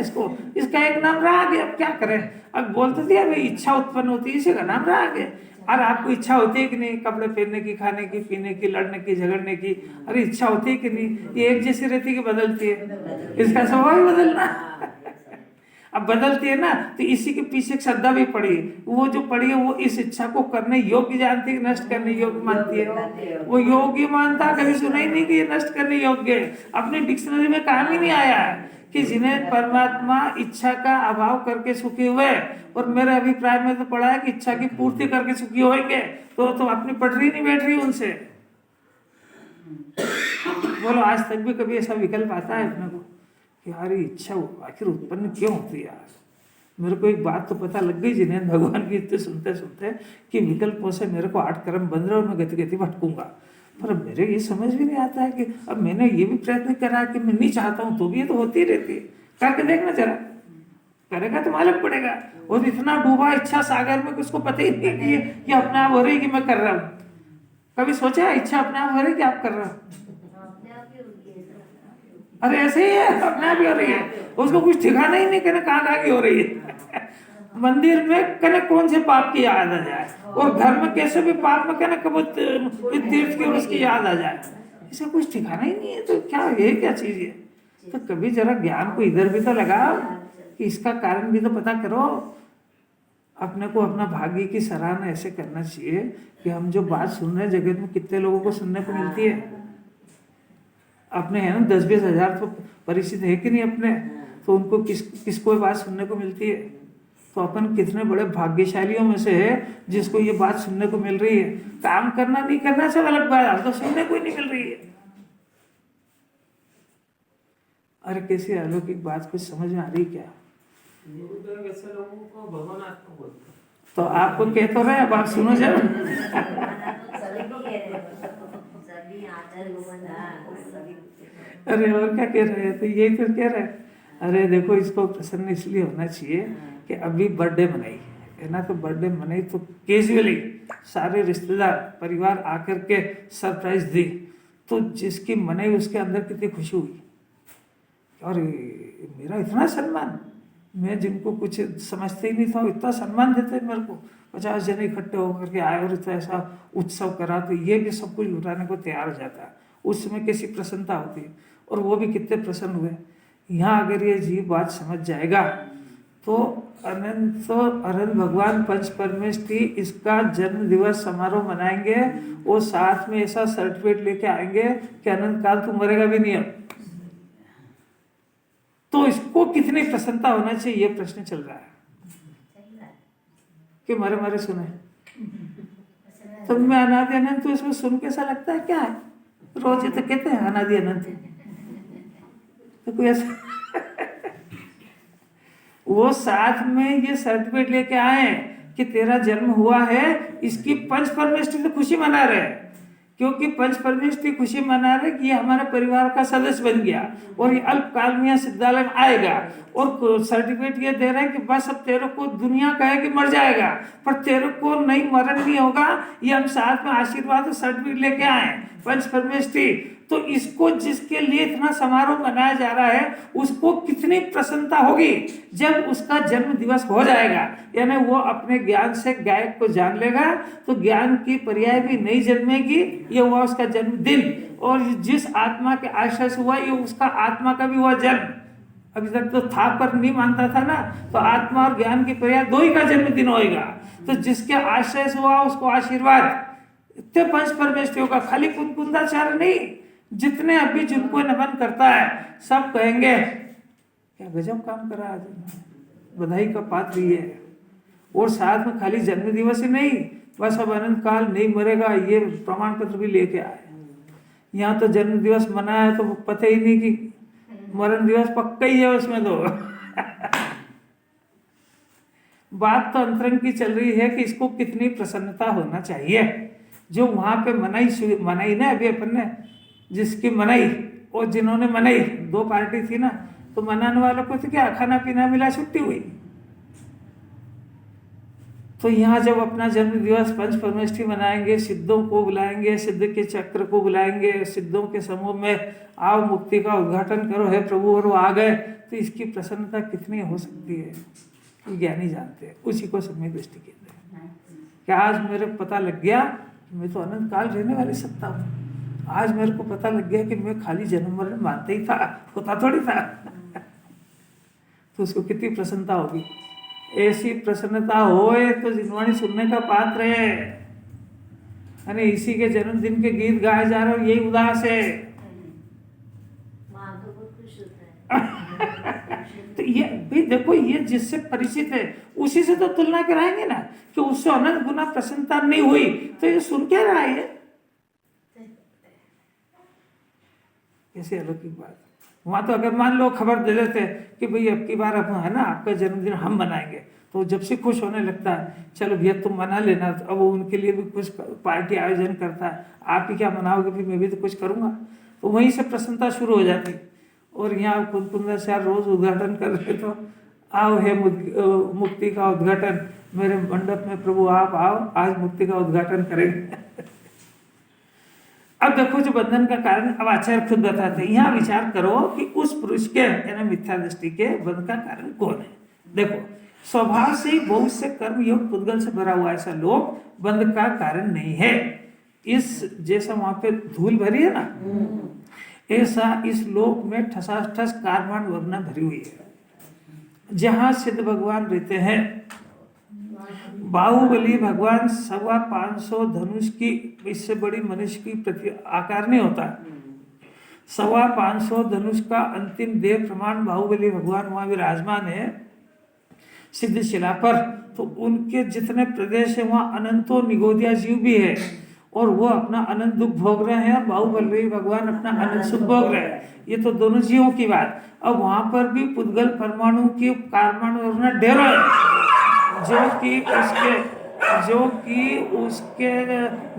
इसका एक नाम राग है। अब क्या करें, अब बोलते थे भाई इच्छा उत्पन्न होती है, इसी का नाम राग है। और आपको इच्छा होती है कि नहीं कपड़े पहनने की, खाने की, पीने की, लड़ने की, झगड़ने की? अरे इच्छा होती है कि नहीं? ये एक जैसी रहती है कि बदलती है? इसका स्वभाव ही बदलना। अब बदलती है ना, तो इसी के पीछे एक श्रद्धा भी पड़ी है। वो जो पड़ी है वो इस इच्छा को करने योग्य जानती है, नष्ट करने योग्य मानती है। वो योग्य मानता, कभी सुना ही नहीं कि ये नष्ट करने योग्य है। अपने डिक्शनरी में काम ही नहीं आया है कि जिन्हें परमात्मा इच्छा का अभाव करके सुखी हुए, और मेरे अभिप्राय में तो पड़ा है कि इच्छा की पूर्ति करके सुखी होंगे, तो अपनी पटरी नहीं बैठ रही उनसे। बोलो आज तक भी कभी ऐसा विकल्प आता है अपने को कि यार इच्छा आखिर उत्पन्न क्यों होती है? यार मेरे को एक बात तो पता लग गई जिन्हें भगवान की इतने सुनते सुनते कि विकल्पों से मेरे को 8 कर्म बन रहे और मैं गति गति भटकूंगा। पर मेरे ये समझ भी नहीं आता है कि अब मैंने ये भी प्रयत्न करा कि मैं नहीं चाहता हूँ तो भी ये तो होती रहती है। करके देखना जरा, करेगा तो मालूम पड़ेगा। और इतना डूबा इच्छा सागर में किसको पता ही नहीं कि ये अपने आप हो रही कि मैं कर रहा हूँ। कभी सोचा इच्छा अपने आप हो रही कि आप कर रहे हो? अरे ऐसे ही है, अपने आप ही हो रही है, उसको कुछ ठिकाना ही नहीं कहने कहाँ की हो रही है। मंदिर में कहने कौन से पाप की याद आ जाए, और घर में कैसे भी पाप में कहने कब तीर्थ की और उसकी याद आ जाए, इसका कुछ ठिकाना ही नहीं है। तो क्या ये क्या चीज है? तो कभी जरा ज्ञान को इधर भी तो लगाओ कि इसका कारण भी तो पता करो। अपने को अपना भाग्य की सराहना ऐसे करना चाहिए कि हम जो बात सुन रहे हैं जगत में कितने लोगों को सुनने को मिलती है। अपने है ना 10-20 हजार तो परिचित है कि नहीं अपने, तो उनको किसको बात सुनने को मिलती है? तो अपन कितने बड़े भाग्यशालियों में से है जिसको ये बात सुनने को मिल रही है। काम करना नहीं करना सब अलग बात, तो सुनने को ही नहीं मिल रही है। अरे कैसी अलौकिक बात कुछ समझ में आ रही क्या? गुरुदेव ऐसे लोगों को भगवान आत्मा बोलते हैं। तो आपको कह तो रहे, अब आप सुनो जब। अरे और क्या कह रहे हैं? तो यही फिर कह रहे हैं, अरे देखो इसको प्रसन्न इसलिए होना चाहिए कि अभी बर्थडे मनाई है ना, तो बर्थडे मनाई तो कैजुअली सारे रिश्तेदार परिवार आकर के सरप्राइज दी, तो जिसकी मनाई उसके अंदर कितनी खुशी हुई। और मेरा इतना सम्मान, मैं जिनको कुछ समझते ही नहीं था इतना सम्मान देते मेरे को। 50 जने इकट्ठे होकर के आए और इतना ऐसा उत्सव करा, तो ये भी सब कुछ लुटाने को तैयार हो जाता है। उस समय कैसी प्रसन्नता होती है, और वो भी कितने प्रसन्न हुए। यहाँ अगर ये जीव बात समझ जाएगा तो अनंत भगवान पंच परमेष्ठी इसका जन्म दिवस समारोह मनाएंगे, और साथ में ऐसा सर्टिफिकेट लेके आएंगे कि अनंत काल तू मरेगा भी नहीं अब। तो इसको कितनी प्रसन्नता होना चाहिए, ये प्रश्न चल रहा है कि मरे मरे सुने। तो मैं अनादि अनंत, तो इसमें सुन के ऐसा लगता है क्या है? रोज ये तो कहते हैं अनादि अनंत, तो कोई ऐसा वो साथ में ये सर्टिफिकेट लेके आए कि तेरा जन्म हुआ है, इसकी पंच परमेष्ठी तो खुशी मना रहे हैं। क्योंकि पंच परमेष्ठी खुशी मना रहे कि ये हमारे परिवार का सदस्य बन गया और ये अल्पकाल में यहाँ सिद्धालय में आएगा, और सर्टिफिकेट ये दे रहे हैं कि बस अब तेरे को दुनिया कहे कि मर जाएगा पर तेरे को नहीं मरण नहीं होगा। ये हम साथ में आशीर्वाद और सर्टिफिकेट लेके आए पंच परमेष्ठी। तो इसको जिसके लिए इतना समारोह मनाया जा रहा है उसको कितनी प्रसन्नता होगी जब उसका जन्म दिवस हो जाएगा, यानी वो अपने ज्ञान से गायक को जान लेगा, तो ज्ञान की पर्याय भी नहीं जन्मेगी। ये हुआ उसका जन्मदिन, और जिस आत्मा के आश्रय से हुआ ये उसका आत्मा का भी हुआ जन्म। अभी तक तो था पर नहीं मानता था ना, तो आत्मा और ज्ञान की पर्याय दो ही का जन्मदिन होएगा। तो जिसके आश्रय से हुआ उसको आशीर्वाद। इतने पंच परमेष्ठियों का खाली कुंदाचार्य नहीं, जितने अभी जिनको नमन करता है सब कहेंगे क्या गजब काम करा आज, बधाई का पात्र ही है। और साथ में खाली जन्म दिवस ही नहीं, बस अब अनंत काल नहीं मरेगा, ये प्रमाण पत्र भी लेके आए। यहाँ तो जन्म दिवस मनाया तो पता ही नहीं कि मरण दिवस पक्का ही है उसमें तो। बात तो अंतरंग की चल रही है कि इसको कितनी प्रसन्नता होना चाहिए। जो वहां पे मनाई ना अभी अपन ने, जिसकी मनाई और जिन्होंने मनाई, दो पार्टी थी ना, तो मनाने वालों को तो क्या खाना पीना मिला, छुट्टी हुई। तो यहाँ जब अपना जन्म दिवस पंच परमेष्ठी मनाएंगे, सिद्धों को बुलाएंगे, सिद्ध के चक्र को बुलाएंगे, सिद्धों के समूह में आओ मुक्ति का उद्घाटन करो हे प्रभु, और वो आ गए, तो इसकी प्रसन्नता कितनी हो सकती है, ज्ञानी जानते हैं। उसी को सम्यक दृष्टि कहते हैं कि आज मेरे को पता लग गया कि मैं तो अनंत काल रहने वाली सत्ता हूँ। आज मेरे को पता लग गया कि मैं खाली जन्म मरण मानते ही था, होता थोड़ी था। तो उसको कितनी प्रसन्नता होगी। ऐसी प्रसन्नता होए तो जिनवाणी सुनने का पात्र है। अरे इसी के जन्मदिन के गीत गाए जा रहे हो, यही उदास है। वहाँ तो बहुत खुश होता है। तो ये भी देखो, ये जिससे परिचित है उसी से तो तुलना कराएंगे ना कि उससे अनंत गुना प्रसन्नता नहीं हुई, तो ये सुन क्या रहा है। कैसे अलौकिक बात। वहां तो अगर मान लो खबर दे देते कि भाई अब की बार अब है ना आपका जन्मदिन हम मनाएंगे, तो जब से खुश होने लगता है, चलो भैया तुम मना लेना। तो अब उनके लिए भी कुछ पार्टी आयोजन करता है, आप ही क्या मनाओगे, फिर मैं भी तो कुछ करूंगा। तो वहीं से प्रसन्नता शुरू हो जाती। और यहाँ कुंदन से रोज उद्घाटन कर रहे, तो आओ है मुक्ति का उद्घाटन, मेरे मंडप में प्रभु आप आओ, आज मुक्ति का उद्घाटन करेंगे। अब देखो जो बंधन का कारण अब आचार्य खुद बताते हैं। यहाँ विचार करो कि उस पुरुष के यानी मिथ्या दृष्टि के बंध का कारण कौन है। देखो स्वभाव से ही बहुत से कर्म योग पुद्गल से भरा हुआ ऐसा लोग बंध का कारण नहीं है। इस जैसा वहां पे धूल भरी है ना, ऐसा इस लोक में ठसाठस कारवान वरना भरी हुई है। जहाँ सिद्ध भगवान रहते हैं, बाहुबली भगवान 525 धनुष की, इससे बड़ी मनुष्य की प्रति आकार नहीं होता। 525 धनुष का अंतिम देव प्रमाण बाहुबली भगवान वहां विराजमान है सिद्ध शिला पर। तो उनके जितने प्रदेश है वहां अनंतो निगोदिया जीव भी है, और वो अपना अनंत दुख भोग रहे हैं, बाहुबली भगवान अपना अनंत सुख भोग रहे हैं। ये तो दोनों जीवों की बात। अब वहां पर भी पुद्गल परमाणु की कारमाणु ढेरों है, जो कि उसके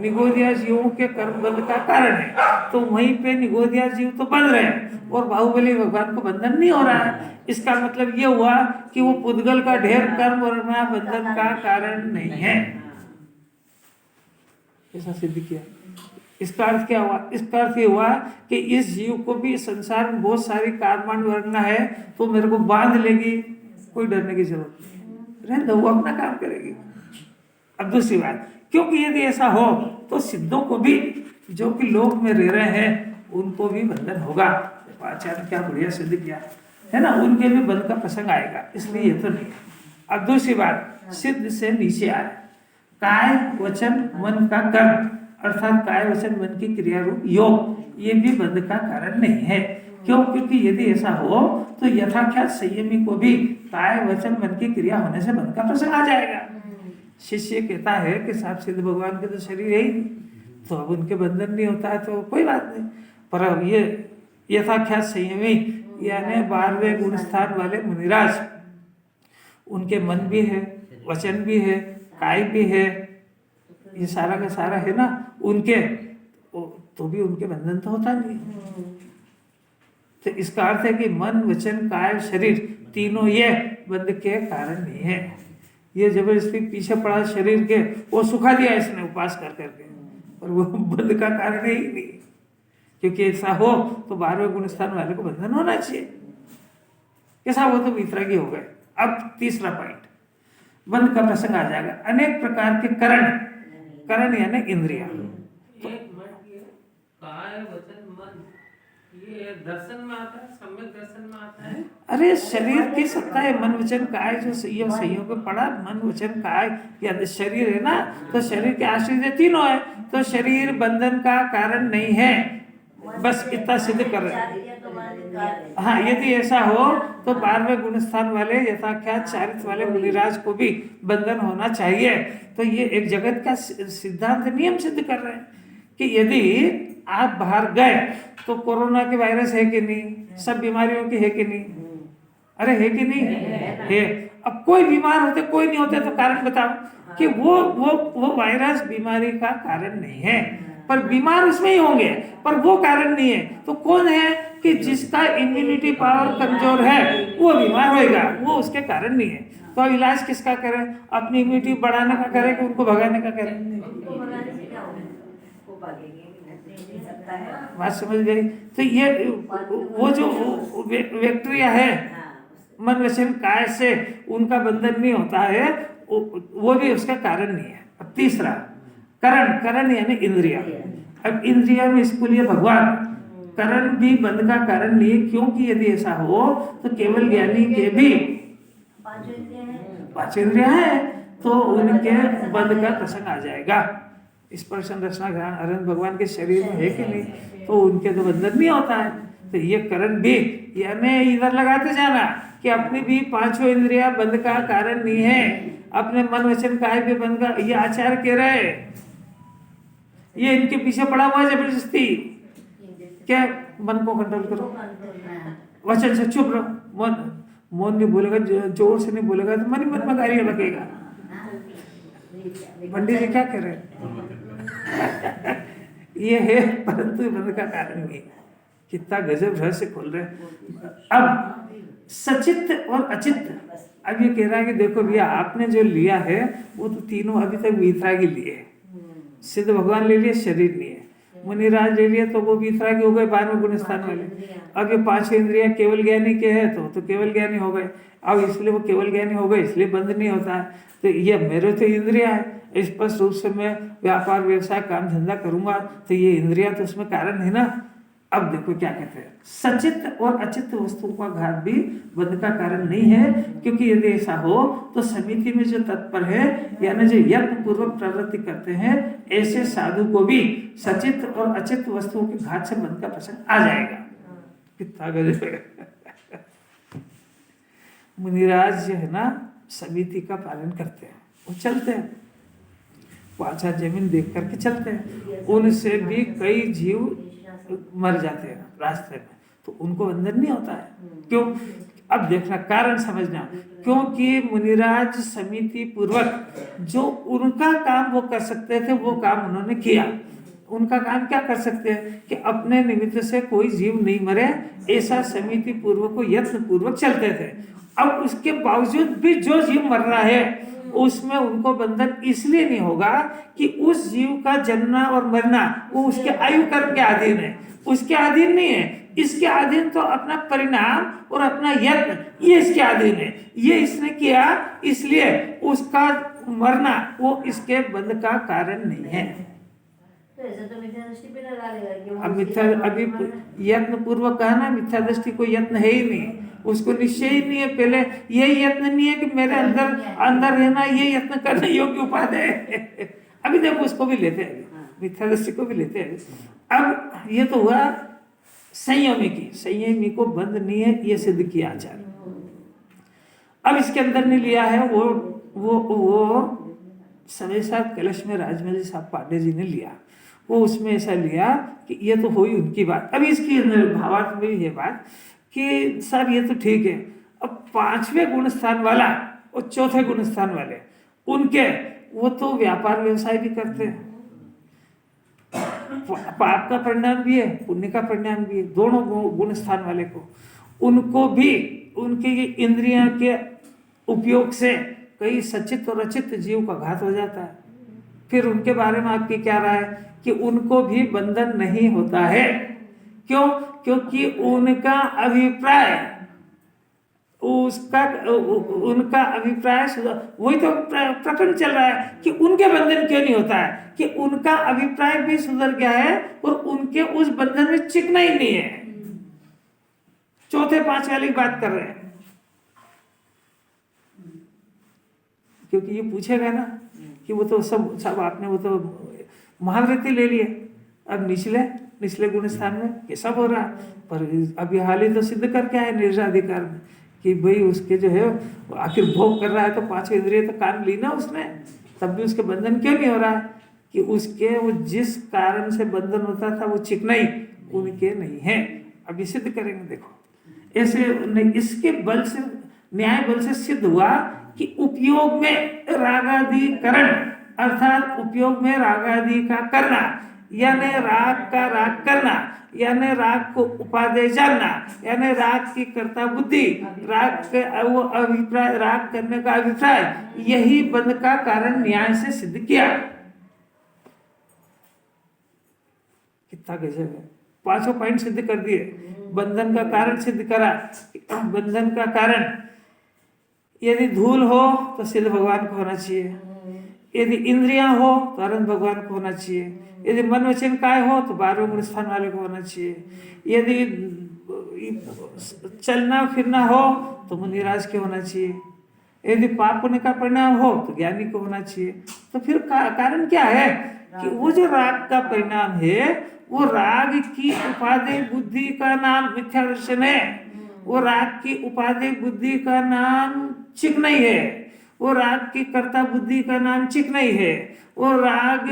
निगोदिया जीवों के कर्म बंध का कारण है। तो वहीं पे निगोदिया जीव तो बंध रहे हैं और बाहुबली भगवान को बंधन नहीं हो रहा है। इसका मतलब ये हुआ कि वो पुद्गल का ढेर कर्म और बंधन का कारण नहीं है। ऐसा सिद्ध किया। इसका अर्थ क्या हुआ? इसका अर्थ ये हुआ कि इस जीव को भी संसार में बहुत सारी कारमान वरना है, तो मेरे को बांध लेगी, कोई डरने की जरूरत नहीं, रहने दो, वो अपना काम करेगी। अब दूसरी बात, क्योंकि यदि ऐसा हो तो सिद्धों को भी, जो कि लोक में रह रहे हैं, उनको भी बंधन होगा। आचार्य क्या बढ़िया सिद्ध किया है ना, उनके भी बंध का प्रसंग आएगा, इसलिए ये तो नहीं। अब दूसरी बात, सिद्ध से नीचे आए, काय वचन मन का कर्म, अर्थात काय वचन मन की क्रिया रूप योग, ये भी बंध का कारण नहीं है। क्यों? क्योंकि यदि ऐसा हो तो यथाख्यात संयमी को भी काय वचन मन की क्रिया होने से बंध का प्रसंग आ जाएगा। शिष्य कहता है कि साहब सिद्ध भगवान के तो शरीर है ही नहीं, तो अब उनके बंधन नहीं होता है तो कोई बात नहीं। पर अब ये यथाख्यात संयमी यानी 12वें गुण स्थान वाले मुनिराज, उनके मन भी है, वचन भी है, काय भी है, ये सारा का सारा है ना उनके, तो भी उनके बंधन तो होता नहीं। तो इसका अर्थ है कि मन वचन काय शरीर तीनों ये बंध के कारण नहीं है। ये जबरदस्ती पीछे पड़ा शरीर के, वो सुखा दिया इसने उपास कर करके, पर वो बंध का कारण है ही नहीं। क्योंकि ऐसा हो तो 12वें गुण स्थान वाले को बंधन होना चाहिए। ऐसा हो तो वितरागी हो गए। अब तीसरा पॉइंट, बंध का प्रसंग आ जाएगा। अनेक प्रकार के करण यानी इंद्रिया। एक मिनट, ये काय वचन मन ये दर्शन में आता है, सम्यक दर्शन में आता है। अरे शरीर की सत्ता है, मन वचन काय, जो संयोग में पड़ा, मन वचन काय या शरीर है ना, तो शरीर के आश्रित तीनों है, तो शरीर बंधन का कारण नहीं है। बस इतना सिद्ध कर रहे हैं। हाँ, यदि ऐसा हो तो 12वें गुणस्थान वाले यथाख्यात चारित्र वाले मुनिराज को भी बंधन होना चाहिए। तो ये एक जगत का सिद्धांत नियम सिद्ध कर रहे हैं कि यदि आप बाहर गए तो कोरोना के वायरस है कि नहीं, सब बीमारियों की है कि नहीं, अरे है कि नहीं है। अब कोई बीमार होते कोई नहीं होते तो कारण बताओ कि वो वायरस बीमारी का कारण नहीं है, पर बीमार उसमें ही होंगे, पर वो कारण नहीं है। तो कौन है कि जिसका इम्यूनिटी पावर कमजोर है वो बीमार होएगा, वो उसके कारण नहीं है। तो अब इलाज किसका करें, अपनी इम्यूनिटी बढ़ाने का करें कि उनको भगाने का करें? बात समझ गई? तो ये वो जो बैक्टीरिया है मन वचन काय से उनका बंधन नहीं होता है, वो भी उसका कारण नहीं है। अब तीसरा करण यानी इंद्रिया। अब इंद्रिया में इसको लिए भगवान करण भी बंध का कारण नहीं है, क्योंकि यदि ऐसा हो तो केवल ज्ञानी के भी 5 इंद्रिया है तो उनके बंध का प्रसंग आ जाएगा। स्पर्शन रचना ज्ञान अरहंत भगवान के शरीर में है कि नहीं, तो उनके तो बंधन नहीं होता है। तो ये करण भी यानी इधर लगाते जाना कि अपनी भी 5 इंद्रिया बंध का कारण नहीं है, अपने मन वचन काय भी बंध का। ये आचार्य कह रहे हैं, ये इनके पीछे पड़ा हुआ है जबरदस्ती। क्या मन को कंट्रोल करो, वचन से चुप रहो। मन नहीं बोलेगा, जोर से नहीं बोलेगा तो मन ही मन में गालियां लगेगा। पंडित जी क्या कह रहे हैं? ये है परंतु बंध का कारण नहीं। कितना गजब रहस्य खोल रहे हैं। अब सचित्त और अचित्त, अब ये कह रहा है कि देखो भैया आपने जो लिया है वो तो तीनों अभी तक वीतरागी लिए है। सिद्ध भगवान ले लिए, शरीर नहीं है। मुनिराज ले लिए तो वो वीतरागी हो गए 12वें गुणस्थान वाले। अब ये 5 इंद्रियां केवल ज्ञानी के है तो केवल ज्ञानी हो गए। अब इसलिए वो केवल ज्ञानी हो गए, इसलिए बंद नहीं होता है। तो ये मेरे तो इंद्रिया है, स्पष्ट रूप से मैं व्यापार व्यवसाय काम धंधा करूंगा तो ये इंद्रिया तो उसमें कारण है ना। अब देखो क्या कहते हैं, सचित्त और अचित्त वस्तुओं का घात भी बंध का कारण नहीं है, क्योंकि यदि ऐसा हो तो समिति में जो तत्पर है यानी जो यत्न पूर्वक प्रवृत्ति करते हैं ऐसे साधु को भी सचित्त और अचित्त वस्तुओं के घात से बंध का प्रसंग आ जाएगा। कितना गजब है। मुनिराज जो है ना समिति का पालन करते हैं, वो चलते हैं, वो अच्छा जमीन देख करके चलते हैं। उनसे भी कई जीव मर जाते हैं रास्ते में, तो उनको बंधन नहीं होता है। क्यों? अब देखना कारण समझना, क्योंकि मुनिराज समिति पूर्वक जो उनका काम वो कर सकते थे वो काम उन्होंने किया। उनका काम क्या कर सकते हैं कि अपने निमित्त से कोई जीव नहीं मरे, ऐसा समिति पूर्वक को यत्न पूर्वक चलते थे। अब उसके बावजूद भी जो जीव मर रहा है उसमें उनको बंधन इसलिए नहीं होगा कि उस जीव का जन्मना और मरना वो उसके आयु कर्म के अधीन है, उसके अधीन नहीं है। इसके अधीन तो अपना परिणाम और अपना यत्न ये इसके अधीन है। ये इसने किया इसलिए उसका मरना वो इसके बंध का कारण नहीं है। अब मिथ्या अभी यत्न पूर्वक कहा ना, मिथ्या दृष्टि को यत्न है ही नहीं, उसको निश्चय ही नहीं है। पहले ये यत्न नहीं है कि मेरे अंदर रहना, ये यत्न करने योग्य उपाधि है। अभी देखो उसको भी लेते हैं, मिथ्या दृष्टि को भी लेते हैं। अब ये तो हुआ संयमी को बंध नहीं है, ये सिद्ध किया आचार्य। अब इसके अंदर नहीं लिया है वो समय साहब कलश में राजमहल साहब पांडे जी ने लिया, वो उसमें ऐसा लिया कि ये तो हुई उनकी बात। अब इसकी भावार्थ में ये बात कि साहब ये तो ठीक है, अब 5वें गुणस्थान वाला और 4थे गुणस्थान वाले उनके वो तो व्यापार व्यवसाय भी करते हैं, पाप का परिणाम भी है पुण्य का परिणाम भी है, दोनों गुणस्थान वाले को उनको भी उनके इंद्रियों के उपयोग से कई सचित और अचित जीव का घात हो जाता है। फिर उनके बारे में आपकी क्या राय है कि उनको भी बंधन नहीं होता है? क्यों? क्योंकि उनका अभिप्राय उनका अभिप्राय वही तो प्रकरण चल रहा है कि उनके बंधन क्यों नहीं होता है, कि उनका अभिप्राय भी सुधर गया है और उनके उस बंधन में चिकना ही नहीं है। 4थे 5 वाली बात कर रहे हैं, क्योंकि ये पूछेगा ना कि वो तो सब आपने वो तो महावृत्ति ले लिए, अब निचले निचले गुण स्थान में, ये सब हो रहा है। पर अभी हाल ही तो सिद्ध करके आए निर्जाधिकार में कि भाई उसके जो है आखिर भोग कर रहा है तो पांचों इंद्रिय तो काम ली ना उसने, तब भी उसके बंधन क्यों नहीं हो रहा है? कि उसके वो जिस कारण से बंधन होता था वो चिकनाई उनके नहीं है। अभी सिद्ध करेंगे, देखो ऐसे इसके बल से, न्याय बल से सिद्ध हुआ कि उपयोग में रागादि करण, अर्थात उपयोग में रागादि का करना, यानी राग का राग करना, यानी राग को उपादेय जानना, यानी राग की कर्ता बुद्धि, राग के वो अभिप्राय, राग करने का अभिप्राय, यही बंध का कारण न्याय से सिद्ध किया। कितना गजब है, पांचों पॉइंट सिद्ध कर दिए। बंधन का कारण सिद्ध करा, बंधन का कारण यदि धूल हो तो सिद्ध भगवान को होना चाहिए, यदि इंद्रियां हो तो अनंत भगवान को होना चाहिए, यदि मन वचन काय हो तो 12वें गुण स्थान वाले को होना चाहिए, यदि चलना फिरना हो तो मुनिराज के होना चाहिए, यदि पाप पुण्य का परिणाम हो तो ज्ञानी को होना चाहिए। तो फिर कारण क्या है कि वो जो राग का परिणाम है वो राग की उपादेय बुद्धि का नाम मिथ्या दर्शन है, वो राग की उपादेय बुद्धि का नाम चिकनाई है, वो राग की कर्ता बुद्धि का नाम चिकनाई है, वो राग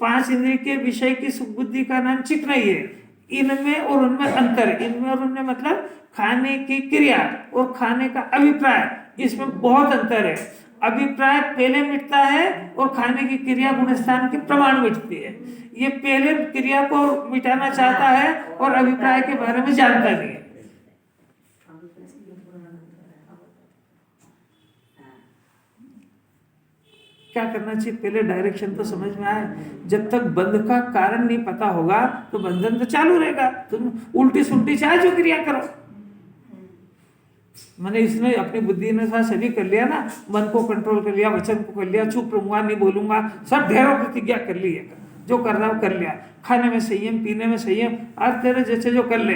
5 इंद्रिय के विषय की सुख बुद्धि का नाम चिकनाई है। इनमें और उनमें अंतर, इनमें और उनमें मतलब खाने की क्रिया और खाने का अभिप्राय, इसमें बहुत अंतर है। अभिप्राय पहले मिटता है और खाने की क्रिया गुणस्थान के प्रमाण मिटती है। ये पहले क्रिया को मिटाना चाहता है और अभिप्राय के बारे में जानता नहीं है। क्या करना चाहिए, पहले डायरेक्शन तो समझ में आए। जब तक बंध का कारण नहीं पता होगा तो बंधन तो चालू रहेगा, तुम उल्टी सुल्टी चाहे जो क्रिया करो। मैंने इसने अपनी बुद्धि ने साथ सभी कर लिया ना, मन को कंट्रोल कर लिया, वचन को कर लिया, चुप रहूंगा नहीं बोलूंगा, सब ढेरों प्रतिज्ञा कर ली है, जो कर रहा हो कर लिया, खाने में संयम, पीने में संयम, आज तेरे जैसे जो कर ले,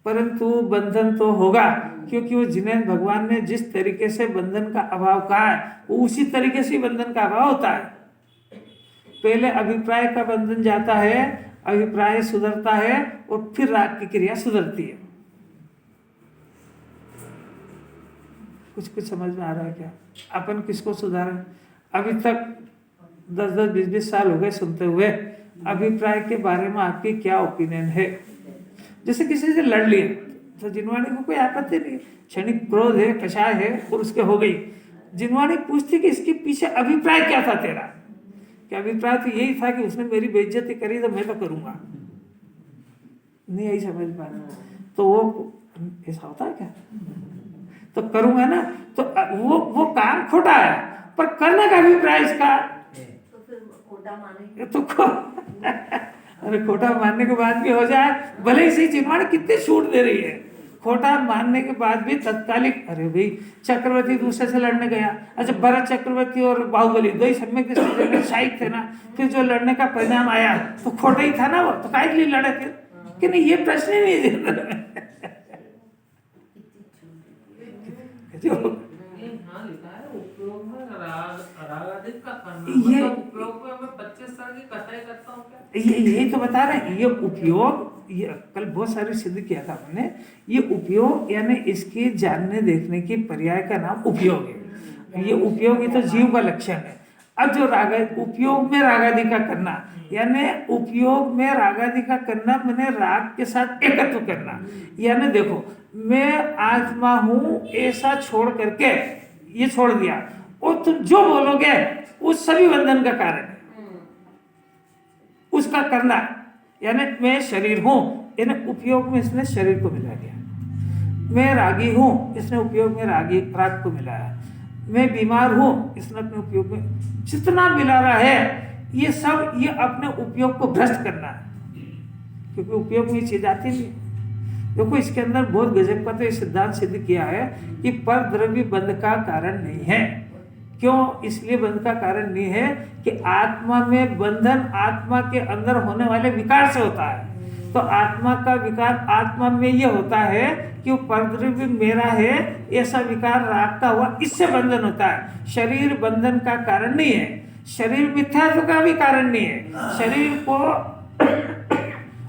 परंतु बंधन तो होगा, क्योंकि वो जिन्हें भगवान ने जिस तरीके से बंधन का अभाव कहा है वो उसी तरीके से बंधन का अभाव होता है। पहले अभिप्राय का बंधन जाता है, अभिप्राय सुधरता है और फिर राग की क्रिया सुधरती है। कुछ समझ में आ रहा है क्या? अपन किसको सुधारें? अभी तक 10-10, 20-20 साल हो गए सुनते हुए, अभिप्राय के बारे में आपकी क्या ओपिनियन है? जैसे किसी से लड़ लिए तो जिनवाणी को कोई आपत्ति नहीं, क्षणिक क्रोध है, कषाय है और उसके हो गई, जिनवाणी पूछती कि इसके पीछे अभिप्राय क्या था तेरा? क्या अभिप्राय तो यही था कि उसने मेरी बेइज्जती करी तो मैं तो करूंगा, नहीं यही समझ पाया तो वो ऐसा होता है क्या? तो करूंगा ना, तो वो काम खोटा है, पर करने का अभिप्राय इसका तो फिर खोटा मानेंगे तो अरे खोटा मानने के बाद भी हो जाए, भले ही सही जिनवाणी कितनी छूट दे रही है, खोटा मानने के बाद भी तत्कालिक, अरे भाई चक्रवर्ती दूसरे से लड़ने गया, अच्छा भरत चक्रवर्ती और बाहुबली दो ही सम्यक शाहिद थे ना, फिर जो लड़ने का परिणाम आया तो खोटा ही था ना, वो तो काहे के लिए लड़े फिर? कि नहीं, ये प्रश्न ही नहीं हाँ लिखा है उपयोग में राग आदि का करना, ये मतलब उपयोग में मैं 25 साल की कटाई करता हूँ क्या? यही तो बता रहे हैं, ये उपयोग, ये कल बहुत सारे सिद्ध किया था हमने, ये उपयोग यानी इसके जानने देखने की पर्याय का नाम उपयोग है। ये उपयोग ही तो जीव का लक्षण है। अब जो उपयोग में रागादि का करना, यानी उपयोग में रागादि का करना मैंने राग के साथ एकत्व करना, यानी देखो मैं आत्मा हूं ऐसा छोड़ करके ये छोड़ दिया, और तुम जो बोलोगे उस सभी बंधन का कारण है उसका करना, यानी मैं शरीर हूं, यानी उपयोग में इसने शरीर को मिला दिया। मैं रागी हूं, इसने उपयोग में राग को मिलाया। मैं बीमार हूं, इसने अपने उपयोग में जितना मिला रहा है ये सब, ये अपने उपयोग को भ्रष्ट करना है, क्योंकि उपयोग में ये चीज आती नहीं है। देखो इसके अंदर बहुत गजब का तो ये सिद्धांत सिद्ध किया है कि पर द्रव्य बंध का कारण नहीं है। क्यों? इसलिए बंध का कारण नहीं है कि आत्मा में बंधन आत्मा के अंदर होने वाले विकार से होता है। तो आत्मा का विकार आत्मा में ये होता है कि वो परद्रव्य मेरा है, ऐसा विकार राग का हुआ, इससे बंधन होता है। शरीर बंधन का कारण नहीं है, शरीर मिथ्यात्व का भी कारण नहीं है। शरीर को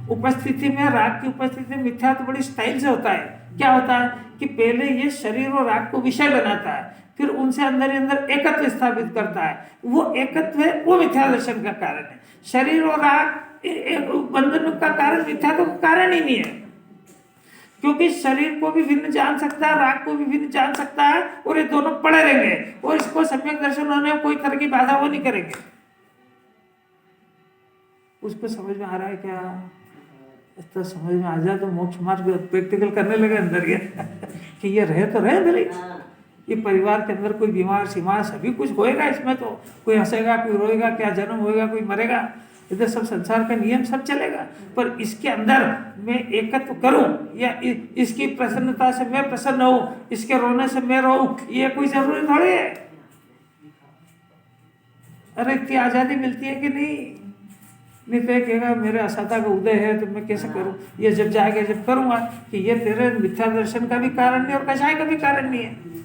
उपस्थिति में, राग की उपस्थिति में मिथ्या तो बड़ी स्टाइल से होता है। क्या होता है कि पहले ये शरीर और राग को विषय बनाता है, फिर उनसे अंदर ही अंदर एकत्व स्थापित करता है। वो एकत्व है, वो मिथ्या दर्शन का कारण है। शरीर और राग बंधन का कारण मिथ्या तो कारण ही नहीं है, क्योंकि शरीर को भी भिन्न जान सकता है, राग को भी भिन्न जान सकता है, और ये दोनों पड़े रहेंगे और इसको सम्यक दर्शन होने में कोई तरह की बाधा वो नहीं करेंगे। उसको समझ में आ रहा है क्या? तो समझ में आ जाए तो मोक्ष मार्ग प्रैक्टिकल करने लगे अंदर ये कि ये रहे तो रहे भले। ये परिवार के अंदर कोई बीमार सीमार सभी कुछ होएगा, इसमें तो कोई हंसेगा, कोई रोएगा, क्या जन्म होएगा, कोई मरेगा, इधर सब संसार का नियम सब चलेगा। पर इसके अंदर मैं एकत्व करूं या इसकी प्रसन्नता से मैं प्रसन्न हूं, इसके रोने से मैं रोऊं, ये कोई जरूरी थोड़ी है। अरे इतनी आजादी मिलती है कि नहीं? नहीं तो कहेगा मेरे असता का उदय है तो मैं कैसे करूं? ये जब जाएगा, जब करूंगा कि ये तेरे मिथ्या दर्शन का भी कारण नहीं और कषाय का भी कारण नहीं है।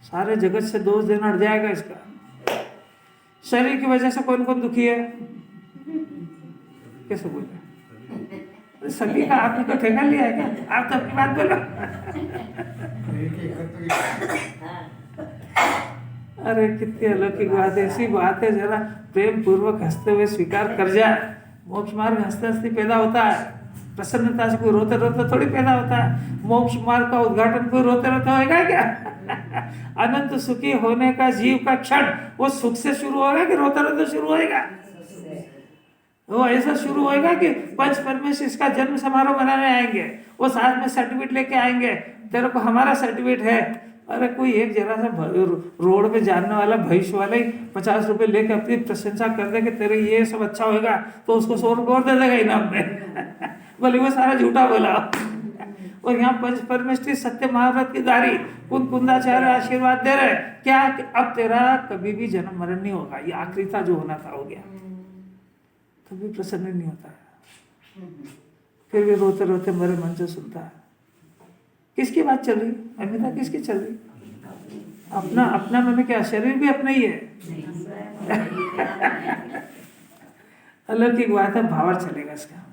सारे जगत से दोष देना हट जाएगा इसका। शरीर की वजह से कौन कौन दुखी है? कैसे बोले? सभी का आपने तो ठेका लिया है क्या? आप तो अपनी बात बोलो। अरे कितनी अलौकिक बात है। ऐसी बात है, जरा प्रेम पूर्वक हंसते हुए स्वीकार कर जाए। मोक्ष मार्ग हंसते हंसते पैदा होता है, प्रसन्नता से कोई रोते रोते थोड़ी पैदा होता है। मोक्ष मार्ग का उद्घाटन कोई रोते रोते होगा क्या? अनंत सुखी होने का जीव का क्षण वो सुख से शुरू होगा कि रोते रोते शुरू होएगा? वो ऐसा शुरू होएगा कि पंच परमेश्वर इसका जन्म समारोह मनाने आएंगे, वो साथ में सर्टिफिकेट लेके आएंगे, तेरे को हमारा सर्टिफिकेट है। अरे कोई एक जरा सा रोड पे जानने वाला भविष्य वाला ही 50 रुपए लेके अपनी प्रशंसा कर दे कि तेरे ये सब अच्छा होएगा, तो उसको 100 रुपये और दे देगा इनाम में। बोले वो सारा झूठा बोला। और यहाँ पंच परमेश्वरी सत्य महाव्रत की दारी कुंद कुंदाचार्य आशीर्वाद दे रहे क्या कि अब तेरा कभी भी जन्म मरण नहीं होगा, ये आखिरी था जो होना था हो गया, कभी प्रसन्न नहीं होता है। फिर भी रोते रोते मेरे मन से सुनता है। किसकी बात चल रही? अमिता किसकी चल रही? अपना अपना मैंने क्या, शरीर भी अपना ही है। अलौकिक बात है, भावर चलेगा इसका।